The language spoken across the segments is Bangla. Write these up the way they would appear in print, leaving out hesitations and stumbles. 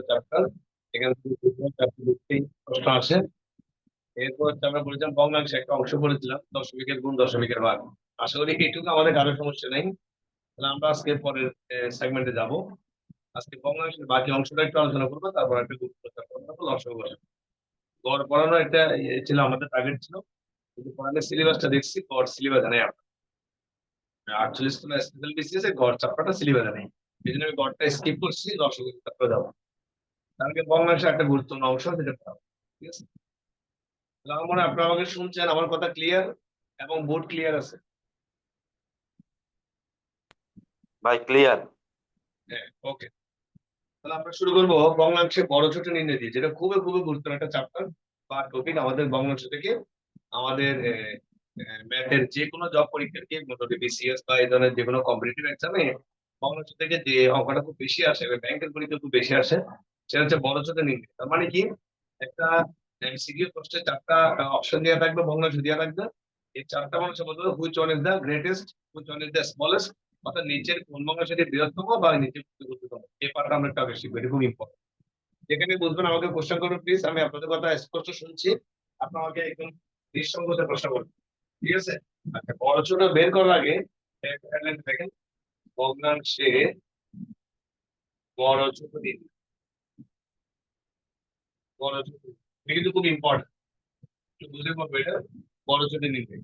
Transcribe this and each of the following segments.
চ্যাপ্টার। এখান থেকে চ্যাপ্টার দেখতেই প্রশ্ন আসে। এরপর হচ্ছে আমরা বলেছিলাম ভগ্নাংশে একটা অংশ বলেছিলাম দশমিকের গুণ দশমিকের ভাগ। আশা করি এইটুকু আমাদের কারো সমস্যা নেই। তাহলে আমরা আজকে পরের সেগমেন্টে যাব। আজকে ভগ্নাংশের বাকি অংশটা একটু আলোচনা করবো, তারপর একটা গুরুত্বপূর্ণ কথা হলো লসাগু বসাবো। গড় পড়ানো একটা ছিল আমাদের টার্গেট ছিল, কিন্তু পড়ানোর সিলেবাসটা দেখছি গড় সিলেবাস নেই। 48 স্পেশাল বিসিএস এর গড় চাপটা সিলেবাস নেই, এই জন্য আমি গড়টা স্কিপ করছি, লসাগু চাপটা যাবো। তার আগে ভগ্নাংশের একটা গুরুত্বপূর্ণ অংশ যেটা পড়াবো। ঠিক আছে, তাহলে আমার মনে হয় আপনারা আমাকে শুনছেন, আমার কথা ক্লিয়ার এবং বোর্ড ক্লিয়ার আছে। ভাই ক্লিয়ার। হ্যাঁ, ওকে। তাহলে আমরা শুরু করবো ভগ্নাংশে বড় ছোট নির্ণয় দিয়ে, যেটা খুবই খুবই গুরুত্বপূর্ণ একটা চ্যাপ্টার বা টপিক আমাদের ভগ্নাংশ থেকে। আমাদের ম্যাথের যে কোনো জব পরীক্ষার্থী, মোটামুটি বিসিএস বা এই ধরনের যে কোনো কম্পিটিটিভ এক্সামে ভগ্নাংশ থেকে যে অঙ্কটা খুব বেশি আসে, ব্যাংকের পরীক্ষা খুব বেশি আসে, সেটা হচ্ছে বড় ছোট নির্ণয়। তার মানে কি, একটা এমসিকিউ প্রশ্নে চারটা অপশন দেওয়া থাকবে, ভগ্নাংশ দেওয়া থাকবে। এই চারটা ভগ্নাংশের মধ্যে which one is the greatest, which one is the smallest, অর্থাৎ নিচের কোন ভগ্নাংশটি বৃহত্তম বা নিচের কোনটি ক্ষুদ্রতম, এই পার্টটা আমরা একটু আগে শিখবো, এটা খুব ইম্পর্টেন্ট। যেখানে বুঝবেন আমাকে কোশ্চেন করবেন প্লিজ, আমি আপনাদের কথা স্পষ্ট শুনছি, আপনি আমাকে একদম নিঃসংকোচে প্রশ্ন করবেন। ঠিক আছে? আচ্ছা, বড় ছোট বের করার আগে একটা headline দেখেন, ভগ্নাংশে বড় ছোট দিন। বড় ছোট এটা কিন্তু খুব ইম্পর্টেন্ট, একটু বুঝে পড়বে এটা। বড় ছোট নির্ণয়,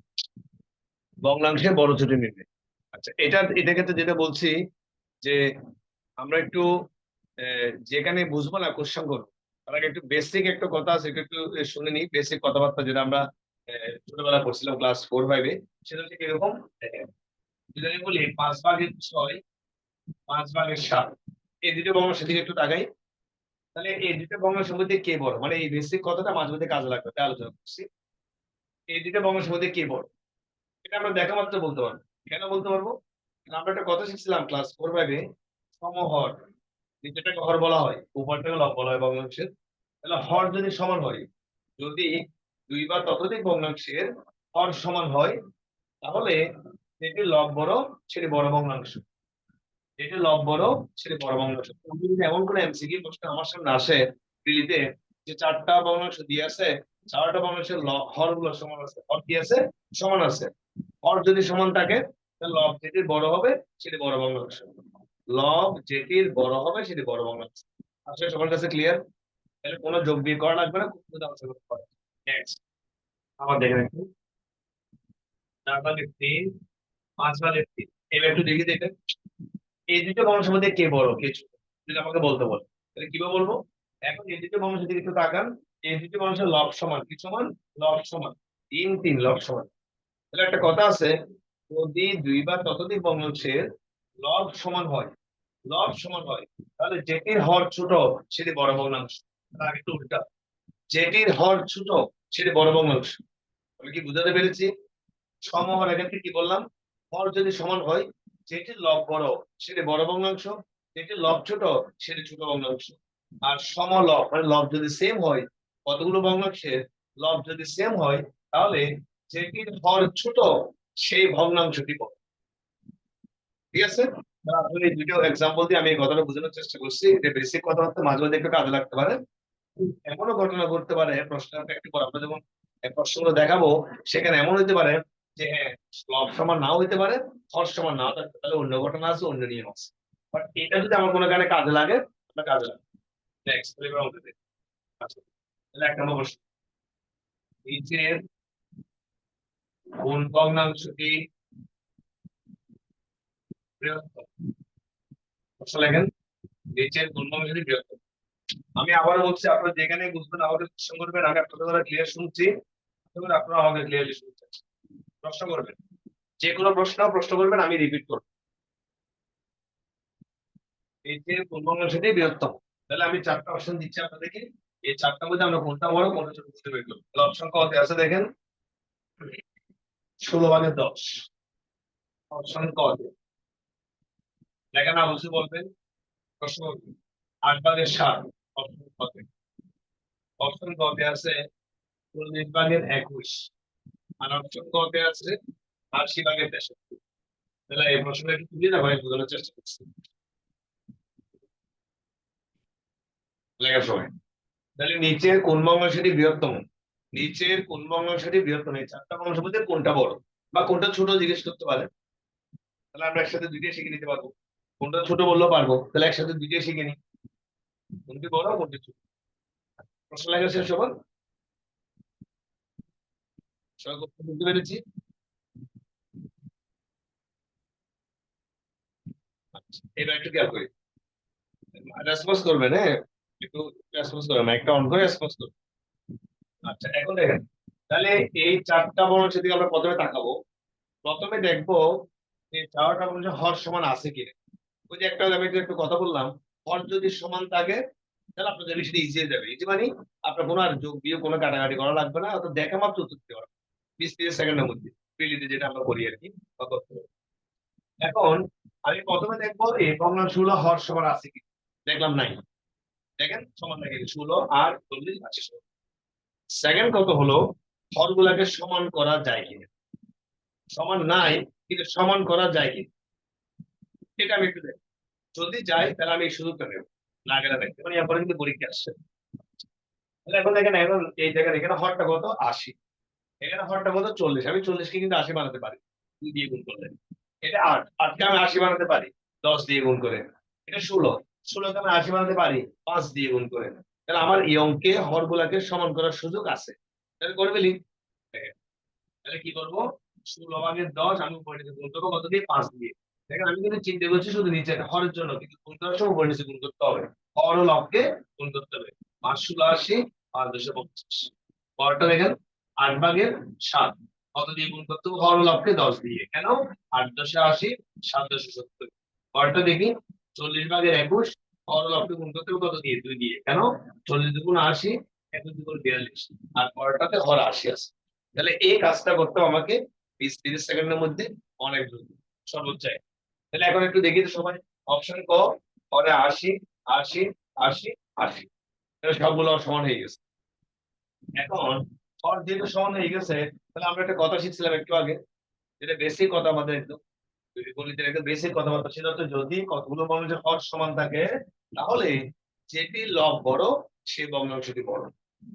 ভগ্নাংশে বড় ছোট নির্ণয়। আচ্ছা, এটা ক্ষেত্রে যেটা বলছি যে আমরা একটু যেখানে বুঝবো না কোশ্চেন করবো, তার আগে একটু বেসিক একটা কথা আছে, এটা একটু শুনে নিই। বেসিক কথাবার্তা যেটা আমরা ছোটবেলা পড়ছিলাম ক্লাস 4-5-এ, সেটা হচ্ছে কিরকম দেখেন। যদি আমি বলি 5/6, 5/7, এই দুটো ভগ্নাংশের দিকে একটু তাকাই, তাহলে এই দুটো ভগ্নাংশের মধ্যে কে বড়, মানে এই বেসিক কথাটা মাঝে মধ্যে কাজে লাগবে, তাই আলোচনা করছি। এই দুটো ভগ্নাংশের মধ্যে কে বড়, এটা আমরা দেখা মাত্র বলতে পারবো। কেন বলতে পারবো? কারণ আমরা একটা কথা শিখছিলাম ক্লাস 4-5-এ, সমহর। নিচেরটাকে হর বলা হয়, উপরটাকে লব বলা হয় ভগ্নাংশের। তাহলে হর যদি সমান হয়, যদি দুই বা ততোধিক ভগ্নাংশের হর সমান হয়, তাহলে যেটি লব বড় সেটি বড় ভগ্নাংশ, যেটি লব বড় সেটি বড় ভগ্নাংশ। তুমি যদি এমন কোনো এমসিকিউ প্রশ্ন আমার সামনে আসে প্রিলিতে, যে চারটা ভগ্নাংশ দিয়ে আছে, চারটা ভগ্নাংশের হর গুলো সমান আছে, হর কি আছে, সমান আছে, হর যদি সমান থাকে, তাহলে লব যেটির বড় হবে সেটি বড় ভগ্নাংশ, লব যেটির বড় হবে সেটি বড় ভগ্নাংশ। আসলে সবার কাছে ক্লিয়ার? তাহলে কোনো যোগ বিয়োগ করা লাগবে না, খুব দ্রুত আনসার করতে পারবে। নেক্সট, আবার দেখেন একটু, 4/3, 5/3, এবার একটু দেখি দেখেন এই দুটো ভগ্নাংশের মধ্যে কে বড় কে ছোট, যদি আমাকে বলতে বলে, তাহলে কিভাবে বলবো? এখন এই দুটো ভগ্নাংশের দিকে একটু তাকান, এই দুটো ভগ্নাংশের লব সমান, কি সমান, লব সমান, 3-3 লব সমান। তাহলে একটা কথা আছে, যদি দুই বা ততোধিক ভগ্নাংশের লব সমান হয়, লব সমান হয়, তাহলে যেটির হর ছোট সেটি বড় ভগ্নাংশ। তার আগে একটু উল্টা, যেটির হর ছোট সেটি বড় ভগ্নাংশ। আমি কি বুঝাতে পেরেছি? সমহর এখান থেকে কি বললাম, হর যদি সমান হয়, যেটির লব বড় সেটি বড় ভগ্নাংশ, যেটির লব ছোট সেটি ছোট ভগ্নাংশ। আর সমলব মানে লব যদি সেম হয়, কতগুলো ভগ্নাংশের লব যদি সেম হয়, তাহলে যেটির হর ছোট সেই ভগ্নাংশটি বড়। ঠিক আছে? আসলে এই দুটো এক্সাম্পল দিয়ে আমি এই কথাটা বোঝানোর চেষ্টা করছি, যে বেসিক কথাবার্তা মাঝে মাঝে একটু কাজে লাগতে পারে। এমনও ঘটনা ঘটতে পারে প্রশ্ন একটু পর আমরা যখন প্রশ্নগুলো দেখাবো, সেখানে এমন হতে পারে যে হ্যাঁ, লব সমান নাও হতে পারে, হর সমান নাও থাকতে পারে, অন্য ঘটনা আছে, অন্য নিয়ম আছে। বাট এটা যদি আমার কোনো কারণে কাজে লাগে, আমরা কাজে লাগে। নেক্সট, আচ্ছা, তাহলে 1 নম্বর প্রশ্ন, নিচের কোন ভগ্নাংশটি বৃহত্তম? প্রশ্ন লেখেন, নিচের কোন ভগ্নাংশটি বৃহত্তম। আমি আবারও বলছি, আপনারা যেখানে বুঝবেন আমাকে প্রশ্ন করবেন, আমি আপনাদের দ্বারা ক্লিয়ার শুনছি, আপনারা আমাকে ক্লিয়ারলি শুনছেন, প্রশ্ন করবেন, যে কোনো প্রশ্ন করবেন, আমি রিপিট করবো। এই যে পূর্বাংশটি বৃহত্তম, তাহলে আমি চারটা অপশন দিচ্ছি আপনাদেরকে, এই চারটার মধ্যে আমরা কোনটা বড় কোনটা ছোট বুঝতে বের করবো। তাহলে অপশন কত আছে দেখেন, 16/10। অপশন কত দেখেন, অবশ্যই বলবেন, প্রশ্ন করবেন। 8/7। অপশন কত? অপশন কত আছে 19/21। আর অপশন কত আছে 80/63। তাহলে এই প্রশ্নটা একটু তুলে না ভাই, বোঝানোর চেষ্টা করছি। লেখার সময়। তাহলে নিচের কোন ভগ্নাংশটি বৃহত্তম? নিচের কোন ভগ্নাংশটি বৃহত্তম? এই চারটা ভগ্নাংশের মধ্যে কোনটা বড় বা কোনটা ছোট জিজ্ঞেস করতে পারে। তাহলে আমরা একসাথে দুইটাই শিখে নিতে পারবো। কোনটা ছোট বললেও পারবো, তাহলে একসাথে দুইটাই শিখে নিই। কোনটি বড় কোনটি ছোট। প্রশ্ন লেখা শেষ সবার? সবাই কথা বুঝতে পেরেছি? আচ্ছা, এবার একটু খেয়াল করি, রেসপন্স করবেন, হ্যাঁ, একটু রেসপন্স করবেন, একটা অন করে রেসপন্স করবেন। আচ্ছা, এখন দেখেন, তাহলে এই চারটা বর্ণ সেদিকে আমরা প্রথমে তাকাবো। প্রথমে দেখবো যে চারটা বর্ণ হর সমান আছে কিনা। ওই যে একটা আমি একটু কথা বললাম, হর যদি সমান থাকে তাহলে আপনাদের বিষয়টা ইজি হয়ে যাবে। ইজি মানে আপনার কোনো আর যোগ বিয়োগ কোনো কাটাকাটি করা লাগবে না, অত দেখা মাত্র উত্তর দিতে পারবেন 20-30 সেকেন্ডের মধ্যে, প্রিলিতে যেটা আমরা করি আর কি বা করতে পারি। এখন আমি প্রথমে দেখবো এই ভগ্নাংশগুলো হর সমান আছে কি, দেখলাম নাই। দেখেন সমান লাগে 16 আর 40 আছে। সেকেন্ড কত হলো, হরগুলাকে সমান করা যায় কিনা। সমান নাই, কিন্তু সমান করা যায় কিনা এটা আমি একটু দেখি। যদি যাই তাহলে আমি এই সুযোগটা নেব, না গেলে দেখতে মানে এরপরে কিন্তু পরীক্ষা আসছে। তাহলে এখন দেখেন, এখন এই জায়গায় এখানে হরটা কত 80, এখানে হরটা কত 40, আমি 40কে কিন্তু 80 বানাতে পারি 2 দিয়ে গুণ করলে। এটা 8, 8কে আমি 80 বানাতে পারি 10 দিয়ে গুণ করে। এটা 16, 16কে আমি 80 বানাতে পারি 5 দিয়ে গুণ করে। তাহলে আমার এই অঙ্কে হরগুলাকে সমান করার সুযোগ আছে। তাহলে করে ফেলি। তাহলে কি করবো, 16/10 আমি উপরে নিচে গুণ করবো কত দিয়ে, 5 দিয়ে। দেখেন আমি কিন্তু চিন্তা করছি শুধু নিচে হরের জন্য, কিন্তু গুণ করার সময় উপরে নিচে গুণ করতে হবে। হর ও লবকে গুণ করতে হবে। 5-16-80, 5-250। পরটা দেখেন 8/7 কত দিয়ে গুণ করতে হবে, হর ও লবকে 10 দিয়ে। কেন? 8-10-80, 7-270। পরটা দেখি 40/21 হর ও লবকে গুণ করতে হবে কত দিয়ে, 2 দিয়ে। কেন? 40 × 2 = 80, 21 × 42। আর পরটাতে হর 80 আছে। তাহলে এই কাজটা করতে আমাকে 20-30 সেকেন্ডের মধ্যে, অনেক দ্রুত, সর্বোচ্চ। তাহলে এখন একটু দেখি তো সবাই, অপশন ক, পরে 80 80 80 80, তাহলে সবগুলো সমান হয়ে গেছে। এখন হর যেহেতু সমান হয়ে গেছে, তাহলে আমরা একটা কথা শিখছিলাম একটু আগে, যেটা বেসিক কথা, আমাদের একদম গণিতের একটা বেসিক কথাবার্তা, সেটা হচ্ছে যদি কতগুলো ভগ্নাংশের হর সমান থাকে তাহলে যেটির লব বড় সে ভগ্নাংশটি বড়।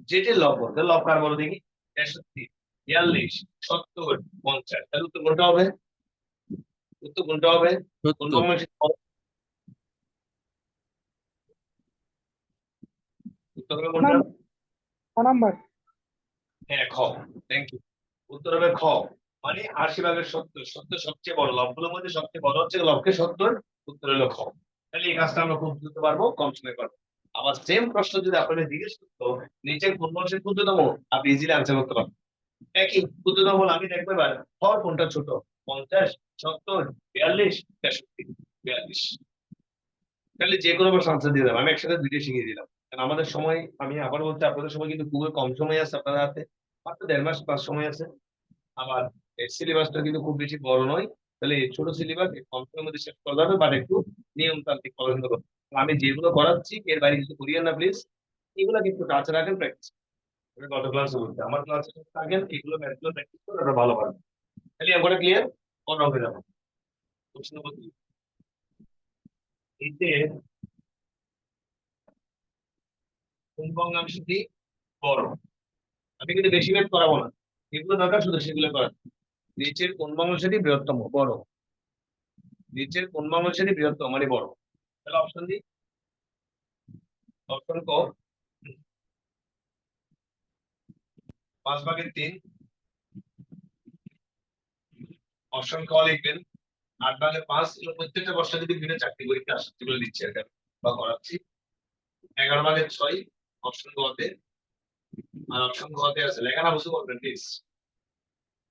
যেটির লব বড়, তাহলে লব কার বড় দেখি, 63 42 70 50, তাহলে উত্তর কোনটা হবে? উত্তর কোনটা হবে? কোন 70। ভগ্নাংশের বড়? উত্তর হবে কোনটা? নাম্বার হ্যাঁ, খ। Thank you. উত্তর হবে খ, মানে 80/70। 70 সবচেয়ে বড়, লবগুলোর মধ্যে সবচেয়ে বড় হচ্ছে লবকে 70। উত্তর হলো খ। তাহলে এই কাজটা আমরা খুব দ্রুত পারবো, কম সময়ে পারবো। আবার সেম প্রশ্ন যদি আপনাদের জিজ্ঞেস করতো নিচের কোন ভগ্নাংশের ক্ষুদ্রতম, আপনি ইজিলি আনসার করতে পারবেন। একই ক্ষুদ্রতম বলে আমি দেখবো এবার হর কোনটা ছোট, 50 70 42 63 42। তাহলে যে কোনো প্রশ্ন আনসার দিয়ে দেবো, আমি একসাথে দুইটা শিখিয়ে দিলাম। কারণ আমাদের সময়, আমি আবার বলছি, আপনাদের সময় কিন্তু খুবই কম সময় আছে আপনাদের হাতে, মাত্র 1.5 মাস প্লাস সময় আছে। আবার এর সিলেবাসটা কিন্তু খুব বেশি বড় নয়। তাহলে এই ছোট সিলেবাস কম সময়ের মধ্যে শেষ করা যাবে, বাট একটু নিয়মতান্ত্রিক পড়াশোনা করতে হবে। আমি যেগুলো করাচ্ছি এর বাইরে কিছু করিয়েন না প্লিজ। এগুলো কিন্তু কাজ রাখেন, প্র্যাকটিস। গত ক্লাসে বলতে আমার ক্লাসে থাকেন, এগুলো ম্যাথগুলো প্র্যাকটিস করে ওটা ভালো পারবেন। তাহলে আমরা ক্লিয়ার, কোন অঙ্কে যাবো? প্রশ্ন নম্বর 2, এতে কোন ভগ্নাংশটি বড়? আমি কিন্তু বেশি ম্যাথ করাবো না, যেগুলো দরকার শুধু সেগুলো করা। নিচের কোন ভগ্নাংশটি বৃহত্তম, বড়? নিচের কোন ভগ্নাংশটি বৃহত্তম মানে বড়? তাহলে অপশন দিই। অপশন ক 5/3, অপশন ক লিখবেন 8/5। প্রত্যেকটা প্রশ্ন যদি ভিন্ন 4টি পরীক্ষা আসছে, যেগুলো দিচ্ছি আর কি বা করাচ্ছি। 11/6 অপশন ক তে, আর অপশন ক তে আছে লেখা না বুঝতে পারবেন প্লিজ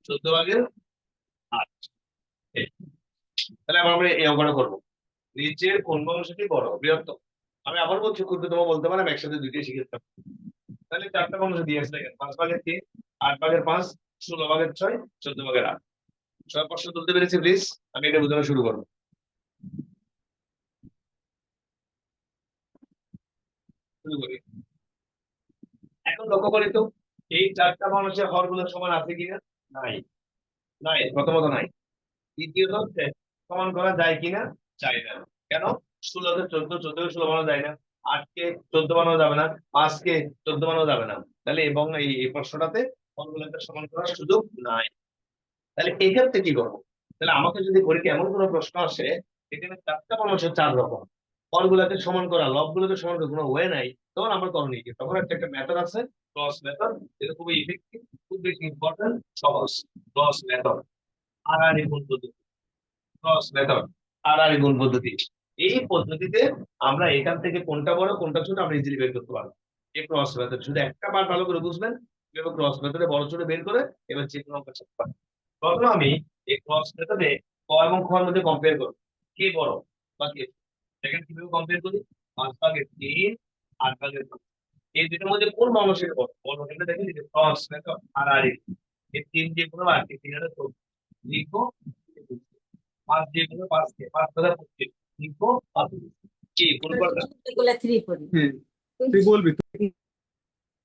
14/8। তাহলে আমরা এই অঙ্কটা করবো, নিচের কোন ভগ্নাংশটি বড় বৃহত্তম। আমি আবার বলছি ক্ষুদ্রতম বলতে পারেন, একসাথে দুইটাই শিখে যেতাম। তাহলে চারটা ভগ্নাংশ দিয়ে আসলে 5/3 8/5 16/6 14/8। সব প্রশ্ন তুলতে পেরেছি প্লিজ? আমি এটা বোঝানো শুরু করবো, শুরু করি। এখন লক্ষ্য করি তো, এই চারটা মানুষের হরগুলো সমান আছে কিনা। নাই, নাই, প্রথমত নাই। দ্বিতীয়ত হচ্ছে সমান করা যায় কিনা, যায় না। কেন? 16 কে 14, 14 কে 16 বানানো যায় না। 8 কে 14 বানানো যাবে না, 5 কে 14 বানানো যাবে না। তাহলে এবং এই প্রশ্নটাতে বর্গমূলকে সমান করার সুযোগ নাই। তাহলে এই ক্ষেত্রে কি করবো? তাহলে আমাকে যদি পরীক্ষা এমন কোনো প্রশ্ন আসে এখানে 4টা মানুষ 4 রকম, হরগুলোকে সমান করা, লবগুলোকে সমান করার কোনো ওয়ে নাই, তখন আমার করণীয় কি? তখন একটা মেথড আছে, ক্রস মেথড। এটা খুবই ইফেক্টিভ, খুব বেশি ইম্পর্টেন্ট, সহজ। ক্রস মেথড, আড়াআড়ি গুণ পদ্ধতি। ক্রস মেথড, আড়াআড়ি গুণ পদ্ধতি। এই পদ্ধতিতে আমরা এখান থেকে কোনটা বড় কোনটা ছোট আমরা ইজিলি বের করতে পারবো। এই ক্রস মেথড শুধু একটা বার ভালো করে বুঝবেন, এবার ক্রস মেথডে বড় ছোট বের করে এবার যে কোনো অঙ্কের সাথে পারবেন। প্রথমে আমি এই ক্রস মেথডে ক এবং খ এর মধ্যে কম্পেয়ার করব, কে বড় বা কে ছোট। দেখেন কিভাবে কম্পেয়ার করি। 5/3, 8/5। এই দুটোর মধ্যে কোন ভগ্নাংশের বড়? বড় এটা দেখেন, এই যে ক্রস মেথড আড়াআড়ি। এই 3 দিয়ে কোনো আর 3 এর তো লিখবো 5 দিয়ে কোনো 5 কে 5/25 লিখবো 5। কি কোন করটা? এগুলা 3 পড়ি। তুই বলবি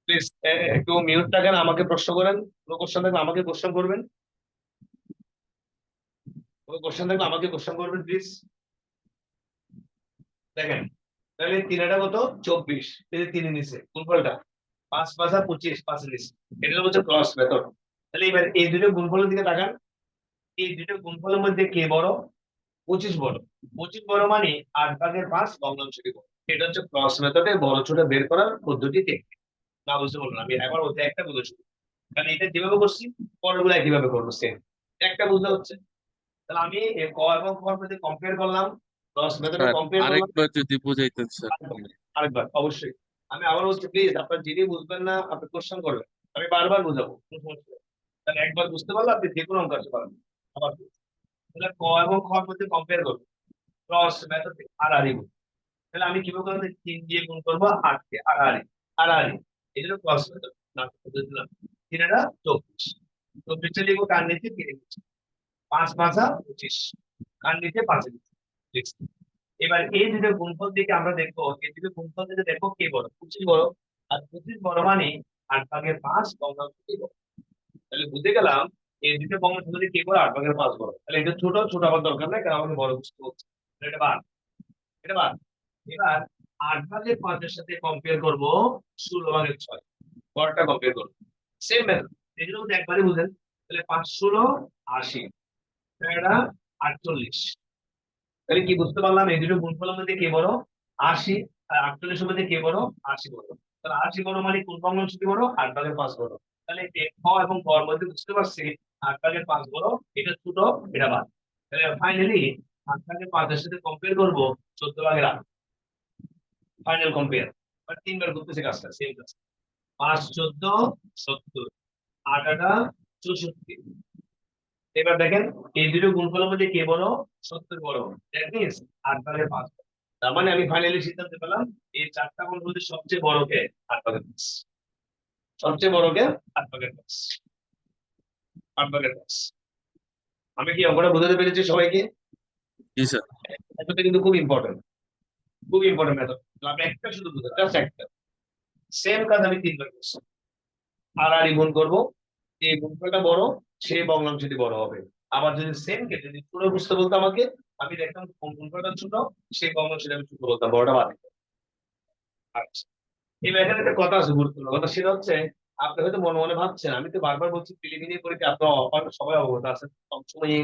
প্লিজ একটু মিউট থাকেন, আমাকে প্রশ্ন করেন। কোনো কোশ্চেন থাকলে আমাকে কোশ্চেন করবেন। কোনো কোশ্চেন থাকলে আমাকে কোশ্চেন করবেন প্লিজ। দেখেন, তাহলে 3 কত? 24। এই যে 3 নিচে গুণফলটা 5/5 5 নিচে, এটা হচ্ছে ক্রস মেথড। তাহলে এবার এই দুটো গুণফলের দিকে তাকান। এই দুটো গুণফলের মধ্যে কে বড়? 25 বড়। 25 বড় মানে 8/5 ভগ্নাংশটি বড়। এটা হচ্ছে ক্রস মেথডে বড় ছোট বের করার পদ্ধতি টেকনিক। না বুঝতে বললাম আমি একবার ওতে একটা বুঝেছি, কারণ এটা যেভাবে করছি পরেরগুলো কিভাবে করবো সেম, একটা বুঝতে হচ্ছে। তাহলে আমি ক এবং খ এর মধ্যে কম্পেয়ার করলাম, ক্রস মেথডে স্যার কম্পেয়ার করলাম। আরেকবার যদি বুঝাইতেন স্যার। আরেকবার অবশ্যই। আমি আবার বলছি, প্লিজ আপনার যিনি বুঝবেন না আপনি কোশ্চেন করবেন, আমি বারবার বুঝাবো, কোনো সমস্যা নেই। তাহলে একবার বুঝতে পারলে আপনি যে কোনো অঙ্ক আসতে পারবেন। আবার বলছি। তাহলে ক এবং খ এর মধ্যে কম্পেয়ার করবো, ক্রস মেথড আড়াআড়ি গুণ। তাহলে আমি কিভাবে করবো? 3 দিয়ে গুণ করবো 8 কে, আড়াআড়ি আড়াআড়ি। এটা হলো ক্রস মেথড। না বুঝলাম 3 এটা 24। 24 লিখবো কার নিচে? 3 নিচে। 5/5 25, কার নিচে? 5 নিচে লিখছি। এবার এই দুটো গুণফল থেকে আমরা দেখবো, এই দুটো গুণফল থেকে দেখবো কে বড়। 25 বড়, আর 25 বড় মানে 8/5 ভগ্নাংশটি বড়। তাহলে বুঝে গেলাম এই দুটো ভগ্নাংশ যদি কে বড়, 8/5 বড়। তাহলে এটা ছোট ছোট হওয়ার দরকার নাই, কারণ আমাকে বড় বুঝতে হচ্ছে। তাহলে এটা বাদ, এটা বাদ। এবার 8/5 এর সাথে কম্পেয়ার করবো 16/6, বড়টা কম্পেয়ার করবো। সেম মেথড, এগুলো মধ্যে একবারই বুঝেন। তাহলে 5 16 80, এটা 48। তাহলে কি বুঝতে পারলাম? এই দুটো গুণফলের মধ্যে কে বড়? 80। আর 48 এর মধ্যে কে বড়? 80 বড়। তাহলে 80 বড় মানে কোন ভগ্নাংশটি বড়? 8/5 বড়। তাহলে খ এবং গ এর মধ্যে বুঝতে পারছি 8/5 বড়, এটা ছোট, এটা বাদ। তাহলে ফাইনালি 8/5 এর সাথে কম্পেয়ার করবো 14/8। Final compare. আর 3 বার করতেছে কাজটা, সেম কাজ। 5 14 70, 8 8 64। এবার দেখেন এই দুটো গুণফলের মধ্যে কে বড়? 70 বড়। That means 8/5। তার মানে আমি ফাইনালি সিদ্ধান্ত পেলাম এই 4টা গুণের মধ্যে সবচেয়ে বড় কে? 8/5। সবচেয়ে বড় কে? 8/5। 8/5। আমি কি অঙ্কটা বোঝাতে পেরেছি সবাইকে? জি স্যার। এটা কিন্তু খুব ইম্পর্টেন্ট, খুব ইম্পর্টেন্ট মেথড। আপনি একটা শুধু বুঝেন, জাস্ট একটা। সেম কাজ আমি 3 বার করছি। আড়াআড়ি গুণ করবো, যে গুণফলটা বড় সেই ভগ্নাংশটি বড় হবে। আবার যদি সেম কেটে যদি ছোট বুঝতে বলতো আমাকে, আমি দেখতাম কোন গুণফলটা ছোট সেই ভগ্নাংশটা আমি ছোট বলতাম, বড়টা বাদ দিতাম। আচ্ছা, এই এখানে একটা কথা আছে গুরুত্বপূর্ণ কথা, সেটা হচ্ছে আপনি হয়তো মনে মনে ভাবছেন, আমি তো বারবার বলছি প্রিলিমিনারি পরীক্ষা আপনার সবাই অবগত আছেন, কম সময়ে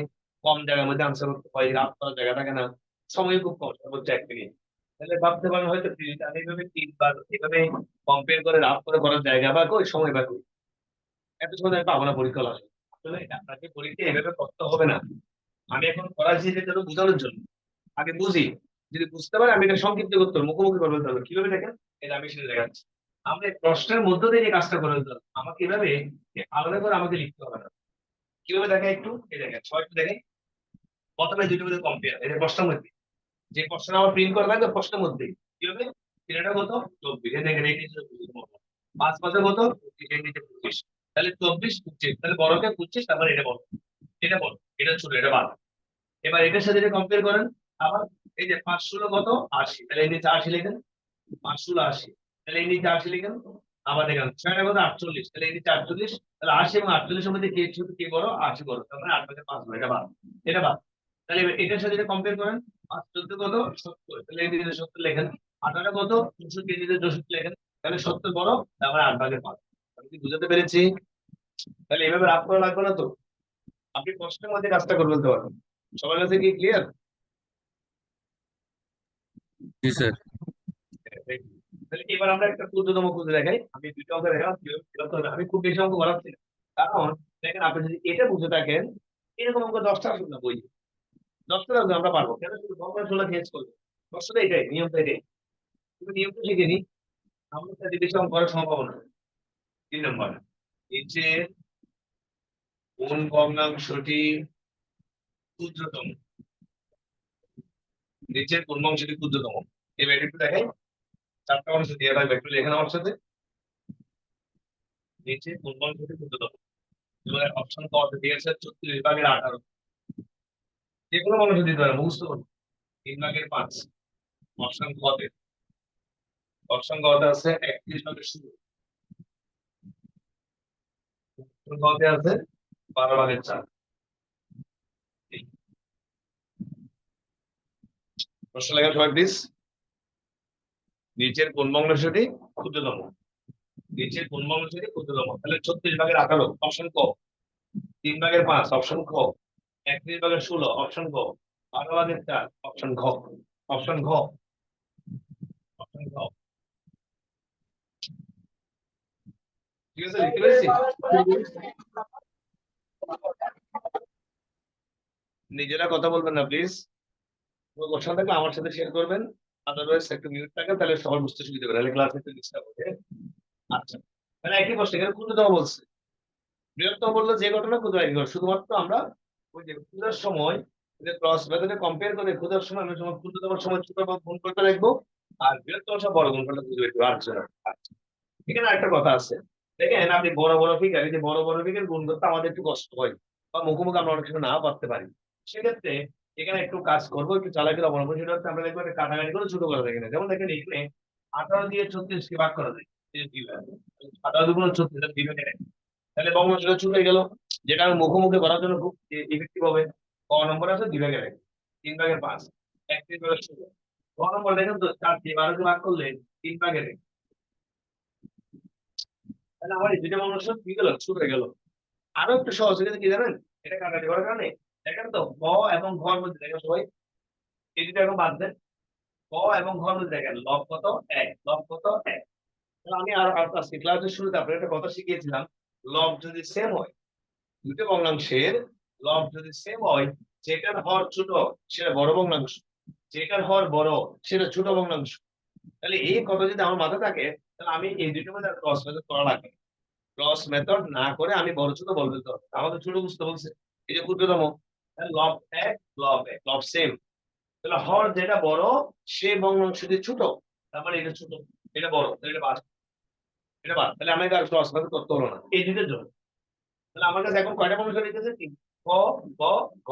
কম জায়গার মধ্যে আনসার করতে হয়, রাত করার জায়গা থাকে না, সময় খুব কম, সর্বোচ্চ 1 মিনিট। তাহলে ভাবতে পারেন হয়তো আমি এইভাবে 3 বার এভাবে কম্পেয়ার করে রাত করে করার জায়গা বা কই সময় বা কই, এত সময় আমি পাবো না পরীক্ষা হল। আসলে আপনাকে পরীক্ষা এভাবে করতে হবে না। আমি এখন করাচ্ছি এটা তো বোঝানোর জন্য। আগে বুঝি, যদি বুঝতে পারে আমি এটা সংক্ষিপ্ত করতে পারবো, মুখোমুখি করে ফেলতে পারবো। কিভাবে দেখেন, এটা আমি সেটা দেখাচ্ছি। আমরা এই প্রশ্নের মধ্য দিয়ে যে কাজটা করে ফেলতে হবে, আমাকে এভাবে আলাদা করে আমাকে লিখতে হবে না। কিভাবে দেখেন একটু, এই দেখেন ছয়টা দেখেন। প্রথমে দুটোর মধ্যে কম্পেয়ার, এটা প্রশ্নের মধ্যে যে প্রশ্নটা আমার প্রিন্ট করা থাকবে প্রশ্নের মধ্যে কিভাবে। এটা কত? 24। এই দেখেন এই নিচে 5 5 কত? 25, এর নিচে 25। তাহলে 24 25, তাহলে বড়কে 25, তারপর এটা বড়, এটা বড়, এটা ছোট, এটা বাদ। এবার এটার সাথে এটা কম্পেয়ার করেন। আবার এই যে 5 16 কত? 80, তাহলে এই নিচে 80 লিখেন। 5 16 80, তাহলে এই নিচে 80 লিখেন। আবার দেখেন 6 কত? 48, তাহলে এই নিচে 48। তাহলে 80 এবং 48 এর মধ্যে কে ছোট কে বড়? 80 বড়, তার মানে 8/5 বড়, এটা বাদ, এটা বাদ। তাহলে এবার এটার সাথে এটা কম্পেয়ার করেন। 5 14 কত? 70, তাহলে এই নিচে 70 লেখেন। 18 কত 64 লেখেন, তাহলে 70 বড়, তারপরে 8/5। আমি কি বুঝাতে পেরেছি? তাহলে এভাবে রাফ করা লাগবে না তো, আপনি কষ্টের মধ্যে কাজটা করে ফেলতে পারবেন। সবার কাছে কি ক্লিয়ার? জি স্যার। তাহলে এবার আমরা একটা ক্ষুদ্রতম খুঁজে দেখাই, আমি দুইটা অঙ্ক দেখালাম কিভাবে ফেরত হবে। আমি খুব বেশি অঙ্ক করাচ্ছি না, কারণ দেখেন আপনি যদি এটা বুঝে থাকেন, এরকম অঙ্ক 10টা আসবে না বই, 10টা আসবে আমরা পারবো কেন, শুধু ভগ্নাংশগুলো চেঞ্জ করবো। কষ্টটা এটাই, নিয়মটা এটাই, তুমি নিয়মটা শিখে নি, আমরা তাদের বেশি অঙ্ক করার সম্ভাবনা। 3 নম্বর, নিচের কোন ভগ্নাংশটি ক্ষুদ্রতম, নিচের কোন অংশটি ক্ষুদ্রতম, এই ব্যাপারটা দেখাই। 4টা অংশ দিয়ে রাখবে, একটু লেখেন আমার সাথে। নিচে কোন অংশটি ক্ষুদ্রতম, এবার অপশন ক দিয়েছে 34/18, যে কোনো মানুষ দিতে পারে, মুখস্থ করুন। 3/5 অপশন ক তে, অপশন ক তে আছে 31/16, অপশন ক তে আছে 12/4। প্রশ্ন লেখা সবাই প্লিজ। নিচের কোন ভগ্নাংশটি ক্ষুদ্রতম, নিচের কোন ভগ্নাংশটি ক্ষুদ্রতম, তাহলে 36/18 অপশন ক, 3/5 অপশন খ, 31/16 অপশন ক, 12/4 অপশন ঘ, অপশন ঘ, অপশন ঘ। ঠিক আছে, লিখতে পেরেছি? নিজেরা কথা বলবেন না প্লিজ, কোনো কোশ্চেন থাকলে আমার সাথে শেয়ার করবেন, আদারওয়াইজ একটু মিউট থাকেন, তাহলে সবার বুঝতে সুবিধা হবে, তাহলে ক্লাস একটু ডিস্টার্ব হবে। আচ্ছা, তাহলে একই প্রশ্ন, এখানে ক্ষুদ্রতম বলছে, বৃহত্তম বললো যে ঘটনা ক্ষুদ্র একই ঘটনা, শুধুমাত্র আমরা ওই যে ক্ষুদ্রের সময় ক্রস মেথডে কম্পেয়ার করে ক্ষুদ্রের সময় আমরা সময় ক্ষুদ্রতম সময় ছোট গুণ করতে রাখবো, আর বৃহত্তম সময় বড় গুণ করতে খুঁজে বের করবো। আচ্ছা, আচ্ছা। এখানে একটা কথা আছে, দেখেন আপনি বড় বড় ফিগার, এই যে বড় বড় ফিগার গুণ করতে আমাদের একটু কষ্ট হয়, বা মুখোমুখি আমরা অনেক কিছু না পারতে পারি, সেক্ষেত্রে এখানে একটু কাজ করবো, একটু চালাকি অবলম্বন, সেটা হচ্ছে আমরা দেখবো একটা কাটাকাটি করে ছোট করা যায় কিনা। যেমন দেখেন এখানে 18 দিয়ে 36 কে ভাগ করা যায়, 18 × 36 দিবে, তাহলে ভগ্নাংশটা ছোট হয়ে গেল, যেটা আমি মুখোমুখি করার জন্য খুব ইফেক্টিভ হবে। ক নম্বর আছে 2/1, 3/5, 31/16। ক নম্বর দেখেন তো 4 দিয়ে 12 কে ভাগ করলে 3/1, তাহলে আমার এই দুইটা ভগ্নাংশ কি গেল, ছোট হয়ে গেল। আরো একটু সহজ হয়ে গেছে কি জানেন, এটা কাটাকাটি করার কারণে, দেখেন তো ক এবং ঘর মধ্যে দেখেন সবাই, এই দুটো এখন বাদ দেন, ক এবং ঘর মধ্যে দেখেন লব কত 1, লব কত 1। তাহলে আমি আর আজকে ক্লাসের শুরুতে আপনার একটা কথা শিখিয়েছিলাম, লব যদি সেম হয়, দুটো ভগ্নাংশের লব যদি সেম হয়, যেটার হর ছোট সেটা বড় ভগ্নাংশ, যেটার হর বড় সেটা ছোট ভগ্নাংশ। তাহলে এই কথা যদি আমার মাথায় থাকে, তাহলে আমি এই দুটোর মধ্যে ক্রস মেথড করা লাগবে, ক্রস মেথড না করে আমি বড় ছোট বলতে হবে, আমাদের ছোট বুঝতে বলছে, এই যে ক্ষুদ্রতম, তাহলে লব 1 লব 1 লব সেম, তাহলে হর যেটা বড় সে ভগ্নাংশটি ছোট, তার মানে এটা ছোট, এটা বড়, তাহলে এটা বাদ, এটা বাদ, তাহলে আমাকে আর ক্রস মেথড করতে হলো না এই দুটোর জন্য। তাহলে আমার কাছে এখন কয়টা ভগ্নাংশ লিখেছে, ক, গ, ঘ,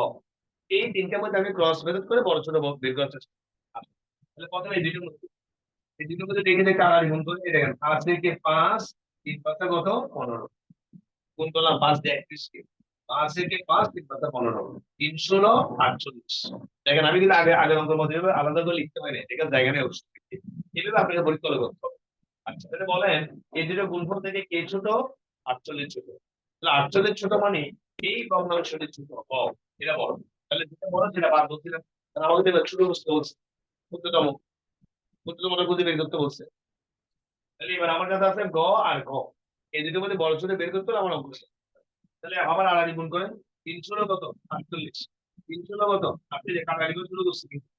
এই তিনটার মধ্যে আমি ক্রস মেথড করে বড় ছোট বের করার চেষ্টা করি। আচ্ছা, তাহলে প্রথমে এই দুটোর মধ্যে, এই দুটোর মধ্যে দেখে দেখে আড়াআড়ি গুণ করে, এই দেখেন 5 থেকে 5, 3 × 5 কত 15, গুণ করলাম 5 দিয়ে 31 কে, 5 থেকে 5, 3 × 5 15, 3 × 16 48। দেখেন আমি কিন্তু আগের অঙ্কের মধ্যে এভাবে আলাদা করে লিখতে পারি না, দেখেন জায়গা নেই অবশ্যই, এইভাবে আপনাকে পরীক্ষা করতে হবে। আচ্ছা, তাহলে বলেন এই দুটো গুণফল থেকে কে ছোট, 48 ছোট, তাহলে 48 ছোট মানে এই ভগ্নাংশটি ছোট, এটা বড়, তাহলে যেটা বড় সেটা বাদ বলছিলাম, তাহলে আমাকে দেখবে ছোট বুঝতে বলছে, ক্ষুদ্রতম, ক্ষুদ্রতমটা খুঁজে বের করতে বলছে। তাহলে এবার আমার কাছে আছে গ আর ঘ, এই দুটোর মধ্যে বড় ছোট বের করতে হলে আমার অঙ্ক শেষ। তাহলে আবার আড়াআড়ি গুণ করেন, 3 × 16 কত 48, 3 × 16 কত, আপনি যে কাটাকাটি করে শুরু করছি কিন্তু,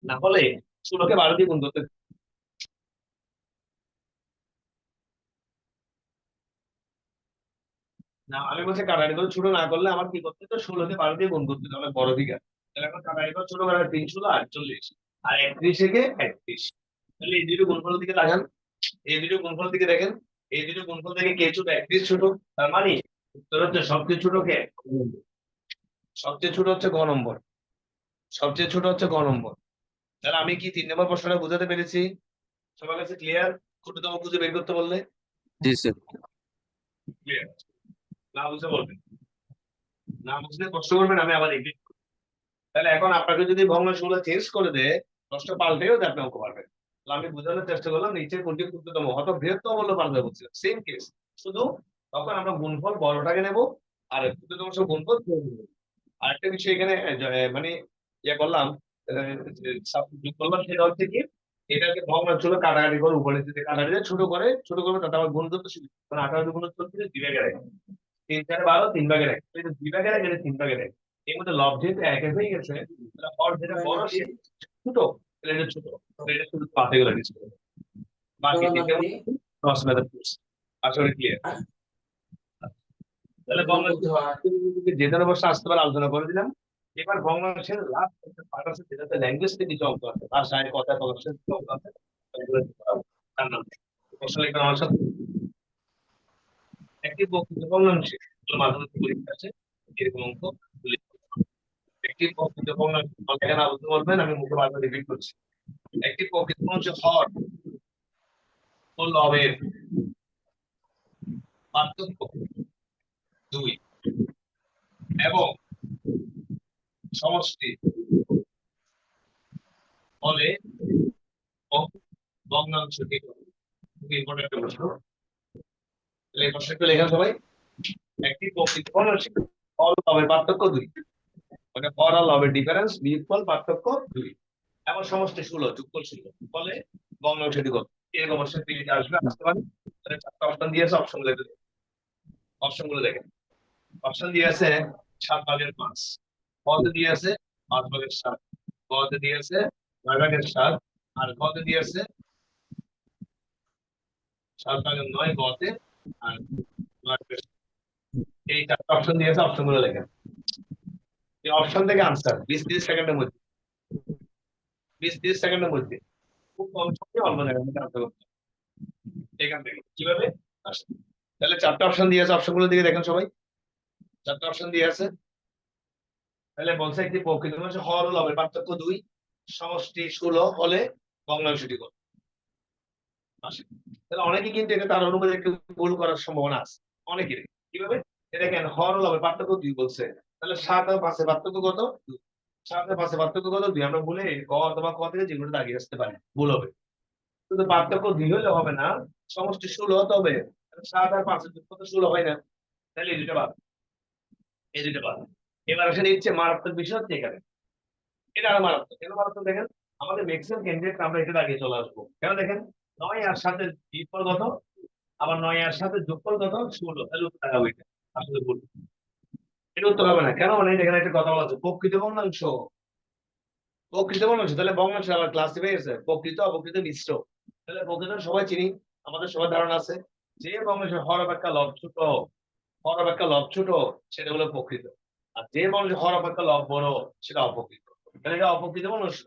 না হলে 16 কে 12 দিয়ে গুণ করতে, না আমি বলছি কাটাকাটি করে ছোট না করলে আমার কি করতে হতো, 16 কে 12 দিয়ে গুণ করতে হতো, অনেক বড় দিকে। তাহলে এখন কাটাকাটি করে ছোট করা 3 × 16 48, আর 31 থেকে 31। তাহলে এই দুটো গুণফলের দিকে তাকান, এই দুটো গুণফলের দিকে দেখেন, এই দুটো গুণফল থেকে কে ছোট, 31 ছোট, তার মানে উত্তর হচ্ছে সবচেয়ে ছোট কে, সবচেয়ে ছোট হচ্ছে গ নম্বর, সবচেয়ে ছোট হচ্ছে গ নম্বর। তাহলে আমি কি 3 নম্বর প্রশ্নটা বুঝাতে পেরেছি? সবার কাছে ক্লিয়ার? ক্ষুদ্রতম খুঁজে বের করতে বললে জি স্যার। ক্লিয়ার, না বুঝে বলবেন। না বুঝলে প্রশ্ন করবেন, আমি আবার রিপিট। তাহলে এখন আপনাকে যদি ভগ্নাংশ গুলো চেঞ্জ করে দেয়, প্রশ্ন পাল্টেও দেয়, আপনি অঙ্ক পারবেন। তাহলে আমি বোঝানোর চেষ্টা করলাম নিচে কোনটি ক্ষুদ্রতম, হয়তো বৃহত্তম বললে পাল্টে বলছিলাম, সেম কেস। শুধু তখন আমরা গুণফল বড়টাকে নেব, আর ক্ষুদ্রতম অংশ গুণফল ছোট নেব। আরেকটা বিষয় এখানে মানে ইয়ে করলাম, যোগ করলাম, সেটা হচ্ছে কি, এটাকে ভগ্নাংশ গুলো কাটাকাটি করে উপরে দিতে কাটাকাটি করে ছোট করবে, তাতে আবার গুণ করতে সুবিধা, কারণ 18 গুণ 34 দুই ভাগের এক, 3 4 12 3 ভাগের এক, এটা 2 ভাগের এক, এটা 3 ভাগের এক। এর মধ্যে লব যেহেতু এক এক হয়ে গেছে, তাহলে হর যেটা বড় সে ছোট, তাহলে এটা ছোট, তাহলে এটা শুধু পাতে গুলো দিচ্ছে, বাকি তিনটে ক্রস মেথড করছে। আশা করি ক্লিয়ার। তাহলে ভগ্নাংশ যে ধরনের বসে আসতে পারে আলোচনা করে দিলাম। এবার ভগ্নাংশের লাস্ট একটা পার্ট আছে, যেটাতে ল্যাঙ্গুয়েজ থেকে কিছু অঙ্ক আছে, ভাষায় কথা প্রকাশের কিছু অঙ্ক আছে, ওগুলো করাবো। তার নাম প্রশ্ন লিখবেন আমার সাথে। একটি প্রকৃত ভগ্নাংশে মাধ্যমিক পরীক্ষা আছে, এরকম অঙ্ক লিখতে হবে। একটি প্রকৃত ভগ্নাংশ এখানে আলোচনা বলবেন, আমি মুখে বারবার রিপিট করছি। একটি প্রকৃত ভগ্নাংশ হর ও লবের পার্থক্য 2 এবং সমষ্টি হলে ভগ্নাংশটি কত? খুবই ইম্পর্টেন্ট একটা প্রশ্ন। তাহলে এই প্রশ্নটা লেখা সবাই। একটি প্রকৃত ভগ্নাংশ হর ও লবের পার্থক্য 2, মানে হর আর লবের ডিফারেন্স, বিয়োগফল পার্থক্য 2 এবং সমষ্টি 16 যোগফল 16 ফলে ভগ্নাংশটি কত? এরকম অবশ্যই তিনটি আসবে, আসতে পারে। তাহলে 4টা অপশন দিয়েছে, অপশন গুলো দেখেন। অপশন দিয়ে আছে 7/5, কতে দিয়ে আছে 5/7, কতে দিয়ে আছে 9/7, আর কতে দিয়ে আছে 7/9, কতে আর 9/7। এই 4টা অপশন দিয়েছে, অপশনগুলো লেখেন। এই অপশন থেকে আনসার 20-30 সেকেন্ডের মধ্যে, 20-30 সেকেন্ডের মধ্যে, খুব কম সময়ে অল্প জায়গার মধ্যে আনসার করতে হবে। এখান থেকে কিভাবে আসবে? তাহলে 4টা অপশন দিয়ে আছে, অপশনগুলো দিকে দেখেন সবাই। 4টা অপশন দিয়ে আছে। তাহলে বলছে একটি প্রকৃত ভগ্নাংশ হর ও লবের পার্থক্য 2, সমষ্টি 16 হলে ভগ্নাংশটি কত আসে। তাহলে অনেকে কিন্তু এটা তার অনুপাতে একটু ভুল করার সম্ভাবনা আছে অনেকেরই। কিভাবে? এটা দেখেন হর ও লবের পার্থক্য 2 বলছে, তাহলে 7 আর 5 এর পার্থক্য কত? 2। 7 আর 5 এর পার্থক্য কত? 2। আমরা বলে ক অথবা ক থেকে যেগুলো দাগিয়ে আসতে পারি, ভুল হবে। শুধু পার্থক্য 2 হলে হবে না, সমষ্টি 16 হতে হবে। 7 আর 5 এর যোগফল তো 16 হয় না, তাহলে এই দুটো বাদ, এই দুটো বাদ। এবার আসলে ইচ্ছে মারাত্মক বিষয় হচ্ছে এখানে, এটা আরো মারাত্মক। কেন মারাত্মক দেখেন, আমাদের ম্যাক্সিমাম ক্যান্ডিডেট আমরা এটা আগে চলে আসবো। কেন দেখেন, 9 আর 7 এর বিয়োগফল কত, আবার 9 আর 7 এর যোগফল কত, 16, তাহলে উত্তর হবে এটা। আসলে ভুল, এটা উত্তর হবে না। কেন, মানে এখানে একটা কথা বলা আছে, প্রকৃত ভগ্নাংশ, প্রকৃত ভগ্নাংশ, তাহলে ভগ্নাংশ আবার ক্লাসিফাই আছে প্রকৃত অপ্রকৃত মিশ্র। তাহলে প্রকৃত সবাই চিনি, আমাদের সবার ধারণা আছে, যে ভগ্নাংশের হর অপেক্ষা লব ছোট, হর অপেক্ষা লব ছোট, সেটা হলো প্রকৃত। আর যে ভগ্নাংশের হর অপেক্ষা লব বড়, সেটা অপ্রকৃত। তাহলে এটা অপ্রকৃত ভগ্নাংশ,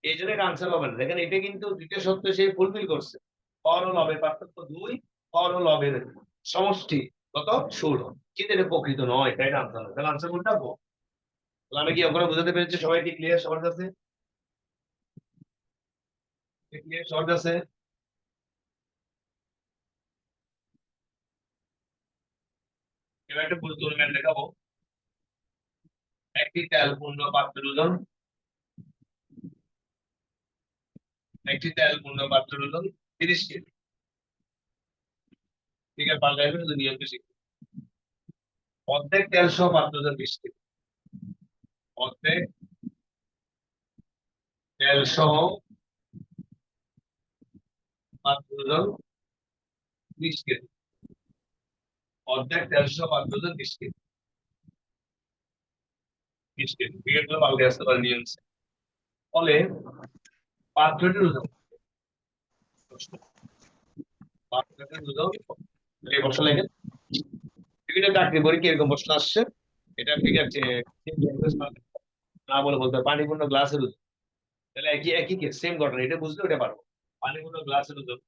এই জন্য এটা আনসার হবে না। দেখেন এটা কিন্তু দ্বিতীয় সত্য সে ফুলফিল করছে। হর ও লবের পার্থক্য 2, হর ও লবের সমষ্টি কত, 16, কিন্তু এটা প্রকৃত নয়, তাই না আনসার হবে। তাহলে আনসার কোনটা হবে? তাহলে আমি কি ওখানে বুঝাতে পেরেছি? সবাই কি ক্লিয়ার সবার কাছে? ক্লিয়ার সবার কাছে? এবার একটা গুরুত্বপূর্ণ ম্যাথ দেখাবো। একটি তেলপূর্ণ পাত্রের ওজন, একটি তেলপূর্ণ পাত্রের ওজন 30 কেজি। ঠিক আছে, পাল্টাইবে, শুধু নিয়মটা শিখবে। অর্ধেক তেল সহ পাত্রের ওজন 20 কেজি, অর্ধেক তেল সহ পাত্রের ওজন 20 কেজি, অর্ধেক তেল সহ পাত্রের ওজন 20 কেজি, 20 কেজি। ঠিক আছে, পাল্টে আসতে পারে নিয়ম। ফলে পাত্রটির ওজন, পাত্রটির ওজন, এই প্রশ্ন লেখেন। বিভিন্ন চাকরি পরীক্ষা এরকম প্রশ্ন আসছে। এটা ঠিক আছে, না বলে বলতে হবে, পানিপূর্ণ গ্লাসের ওজন। তাহলে একই একই কেস, সেম ঘটনা, এটা বুঝলে ওটা পারবো। পানিপূর্ণ গ্লাসের ওজন,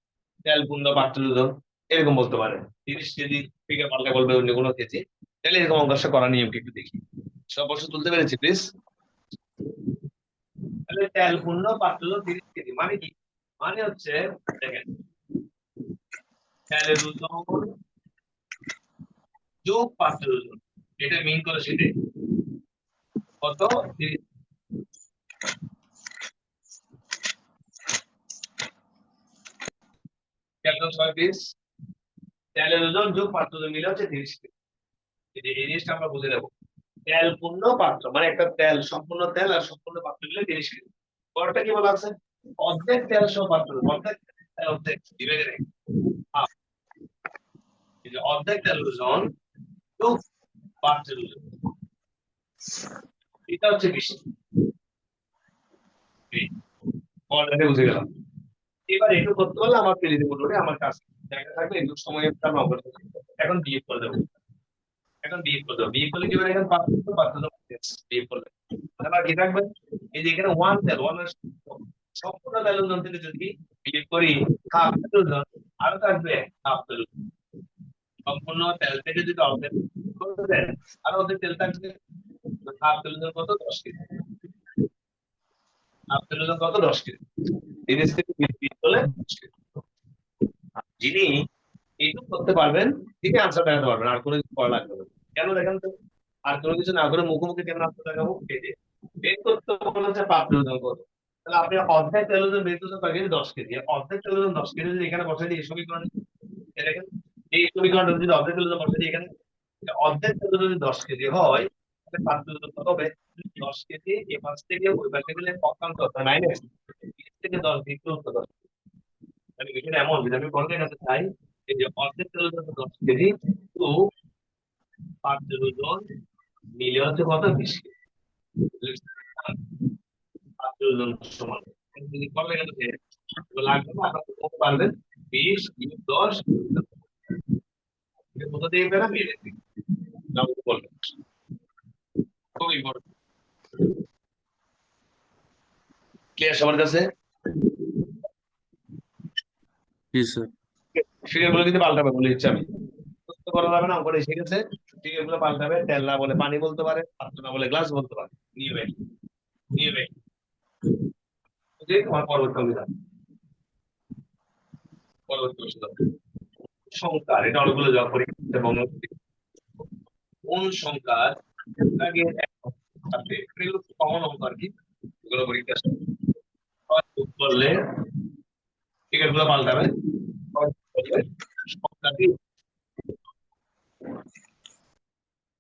তেলপূর্ণ পাত্রের ওজন, এরকম বলতে পারে। 30 কেজি থেকে পাল্টা বলবে অন্য কোনো কেজি। তাহলে এরকম অঙ্কটা করার নিয়মটা একটু দেখি। সব প্রশ্ন তুলতে পেরেছি প্লিজ? তাহলে তেলপূর্ণ পাত্রের ওজন 30 কেজি মানে কি? মানে হচ্ছে, দেখেন, তেলের ওজন যোগ পাত্রের ওজন, এটা মিন করে সেটাই কত 30 ক্যালকুলেশন 6 তেলের ওজন যোগ পাত্র ওজন মিলে হচ্ছে 30 কেজি। এই জিনিসটা আমরা বুঝে নেবো তেল পূর্ণ পাত্র মানে একটা তেল সম্পূর্ণ তেল আর সম্পূর্ণ পাত্র মিলে 30 কেজি। পরটা কি বলা আছে অর্ধেক তেল সহ পাত্র অর্ধেক অর্ধেক ডিভাইডেড হাফ এই যে অর্ধেক তেল ওজন যোগ পাত্রের ওজন এটা হচ্ছে 20 অলরেডি বুঝে গেলাম। এবার একটু করতে পারলে আমার পেরে দেবো নোটে আমার কাছে জায়গা থাকবে একটু সময় নগদ এখন বিয়ে করে দেবো বিয়ে করলে কি হবে এখন পাত্র বিয়ে করলে আবার কি থাকবে এই যে এখানে ওয়ান তেল ওয়ান সম্পূর্ণ তেল ওজন থেকে যদি বিয়ে করি হাফ তেল ওজন আরো থাকবে হাফ তেল ওজন। সম্পূর্ণ তেল থেকে যদি অর্ধেক করে দেন আর অর্ধেক তেল থাকবে হাফ তেল ওজন কত 10 কেজি হাফ তেল ওজন কত 10 কেজি 30 থেকে 20 করলে 10 কেজি। যিনি এইটুকু করতে পারবেন তিনি আনসার দেখাতে পারবেন আর কোনো কিছু করা লাগবে না কেন দেখেন তো আর কোনো কিছু না করে মুখোমুখি কেন আনসার দেখাবো এই যে বের করতে বলা হচ্ছে পাত্র ওজন কত তাহলে আপনি অর্ধেক তেল ওজন বের করতে পারবেন 10 কেজি অর্ধেক তেল ওজন 10 কেজি যদি এখানে বসাই দিই এই সমীকরণে দেখেন এই সমীকরণটা যদি অর্ধেক তেল ওজন বসাই দিই এখানে অর্ধেক তেল ওজন যদি 10 কেজি হয় তাহলে পাত্র ওজন কত হবে 10 কেজি এই পাশ থেকে ওই পাশে গেলে পক্ষান্ত মাইনাস 20 থেকে 10 বিয়োগ করতে 10 মানে বিষয়টা এমন যদি আমি বলতে গেতে চাই এই যে অর্ধেক তেল ওজন 10 কেজি তো পাত্রের ওজন মিলে হচ্ছে কত 20 কেজি পাত্রের ওজন সমান যদি করলে গেলে লাগবে না আপনারা করতে পারবেন 20 বিয়োগ 10 এটা কোথা থেকে পেলাম মিলে থেকে নাও বলবেন খুব ইম্পর্টেন্ট ক্লিয়ার সবার কাছে জি স্যার ফিগার গুলো কিন্তু পাল্টাবে বলে দিচ্ছি আমি প্রশ্ন করা যাবে না অঙ্কটা এসে গেছে ফিগার গুলো পাল্টাবে তেল না বলে পানি বলতে পারে পাত্র না বলে গ্লাস বলতে পারে নিয়ে তোমার পরবর্তী অভিধান পরবর্তী প্রশ্ন সংখ্যার এটা অনেকগুলো জব পরীক্ষা এবং কোন সংখ্যার আগে থাকে এগুলো কমন অঙ্ক আর কি এগুলো পরীক্ষা যোগ করলে ফিগার গুলো পাল্টাবে সংখ্যাটি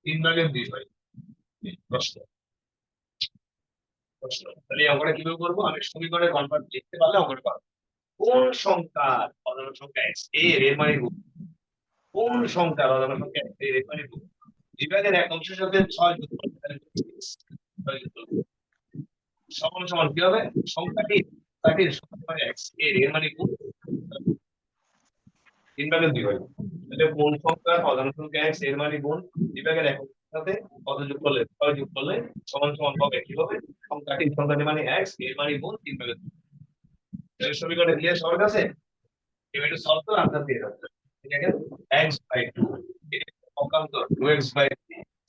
3/2 হয় প্রশ্ন প্রশ্ন তাহলে এই অঙ্কটা কিভাবে করবো আমি সমীকরণে কনভার্ট লিখতে পারলে অঙ্কটা পারবো কোন সংখ্যার অজানা সংখ্যা x এর মানে গুণ কোন সংখ্যার অজানা সংখ্যা x এর মানে গুণ বিভাগের এক অংশের সাথে 6 যুক্ত করলে তাহলে 6 যুক্ত করলে সমান সমান কি হবে সংখ্যাটি মানে x এর মানে গুণ 3/2 হয় তাহলে কোন সংখ্যার অজানা সংখ্যা x এর মানে গুণ বিভাগের এক অংশের সাথে কত যোগ করলে 6 যোগ করলে সমান সমান হবে কি হবে সংখ্যাটি মানে x এর মানে গুণ 3/2 সমীকরণে ক্লিয়ার সবার কাছে এবার একটু সলভ করে আনসার দিয়ে দাও ঠিক আছে x/2 পক্ষান্তর 2x/3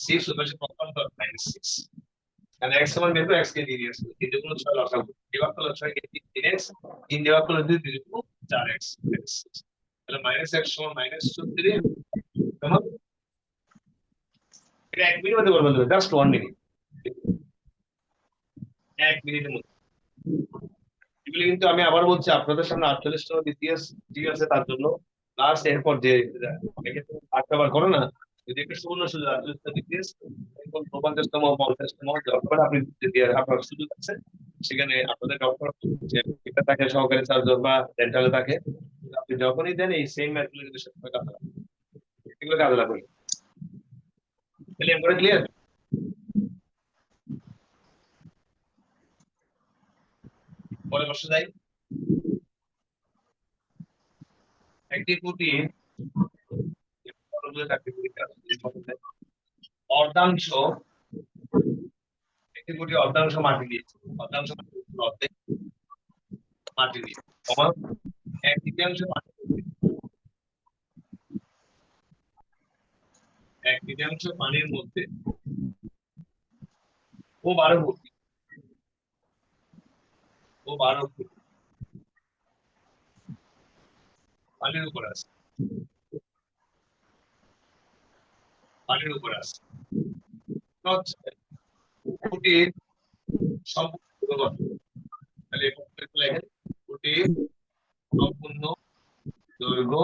6 উপরে পক্ষান্তর -6 আর x সমান বের করে x কে দিয়ে দিয়েছে 3 দুগুণ 6 লসাগু এবার হলো 6 কে 3x 3 দেওয়া হলো 2 2 দুগুণ 4x তাহলে -x সমান -34 কেমন এটা 1 মিনিটের মধ্যে করবেন জাস্ট 1 মিনিট 1 মিনিটের মধ্যে এগুলো কিন্তু আমি আবার বলছি আপনাদের সামনে 48তম দ্বিতীয় ঠিক আছে তার জন্য প্লাস এরপর যে অনেকে আটবার করো না যদি একটা সুবর্ণ সুযোগ 48তম দ্বিতীয় এরপর 50তম 50তম যখন আপনি যদি আপনার সুযোগ আছে সেখানে আপনাদের ডক্টর যে এটা থাকে সহকারী সার্জন বা ডেন্টালে থাকে আপনি যখনই দেন এই সেম ম্যাথগুলো কিন্তু সবসময় কাজে লাগবে এগুলো কাজে লাগবে তাহলে আমরা ক্লিয়ার পরে বসে যাই একটি কুটির অর্ধাংশ একটি কুটির অর্ধাংশ মাটি দিয়েছে অর্ধাংশ অর্ধেক মাটি দিয়ে আমার এক তৃতীয়াংশ মাটি এক তৃতীয়াংশ পানির মধ্যে ও 12 ফুট ও 12 ফুট পানির উপর আছে পানির উপরে আছে হচ্ছে খুঁটির সম্পূর্ণ দৈর্ঘ্য কত? তাহলে লেখেন খুঁটির সম্পূর্ণ দৈর্ঘ্য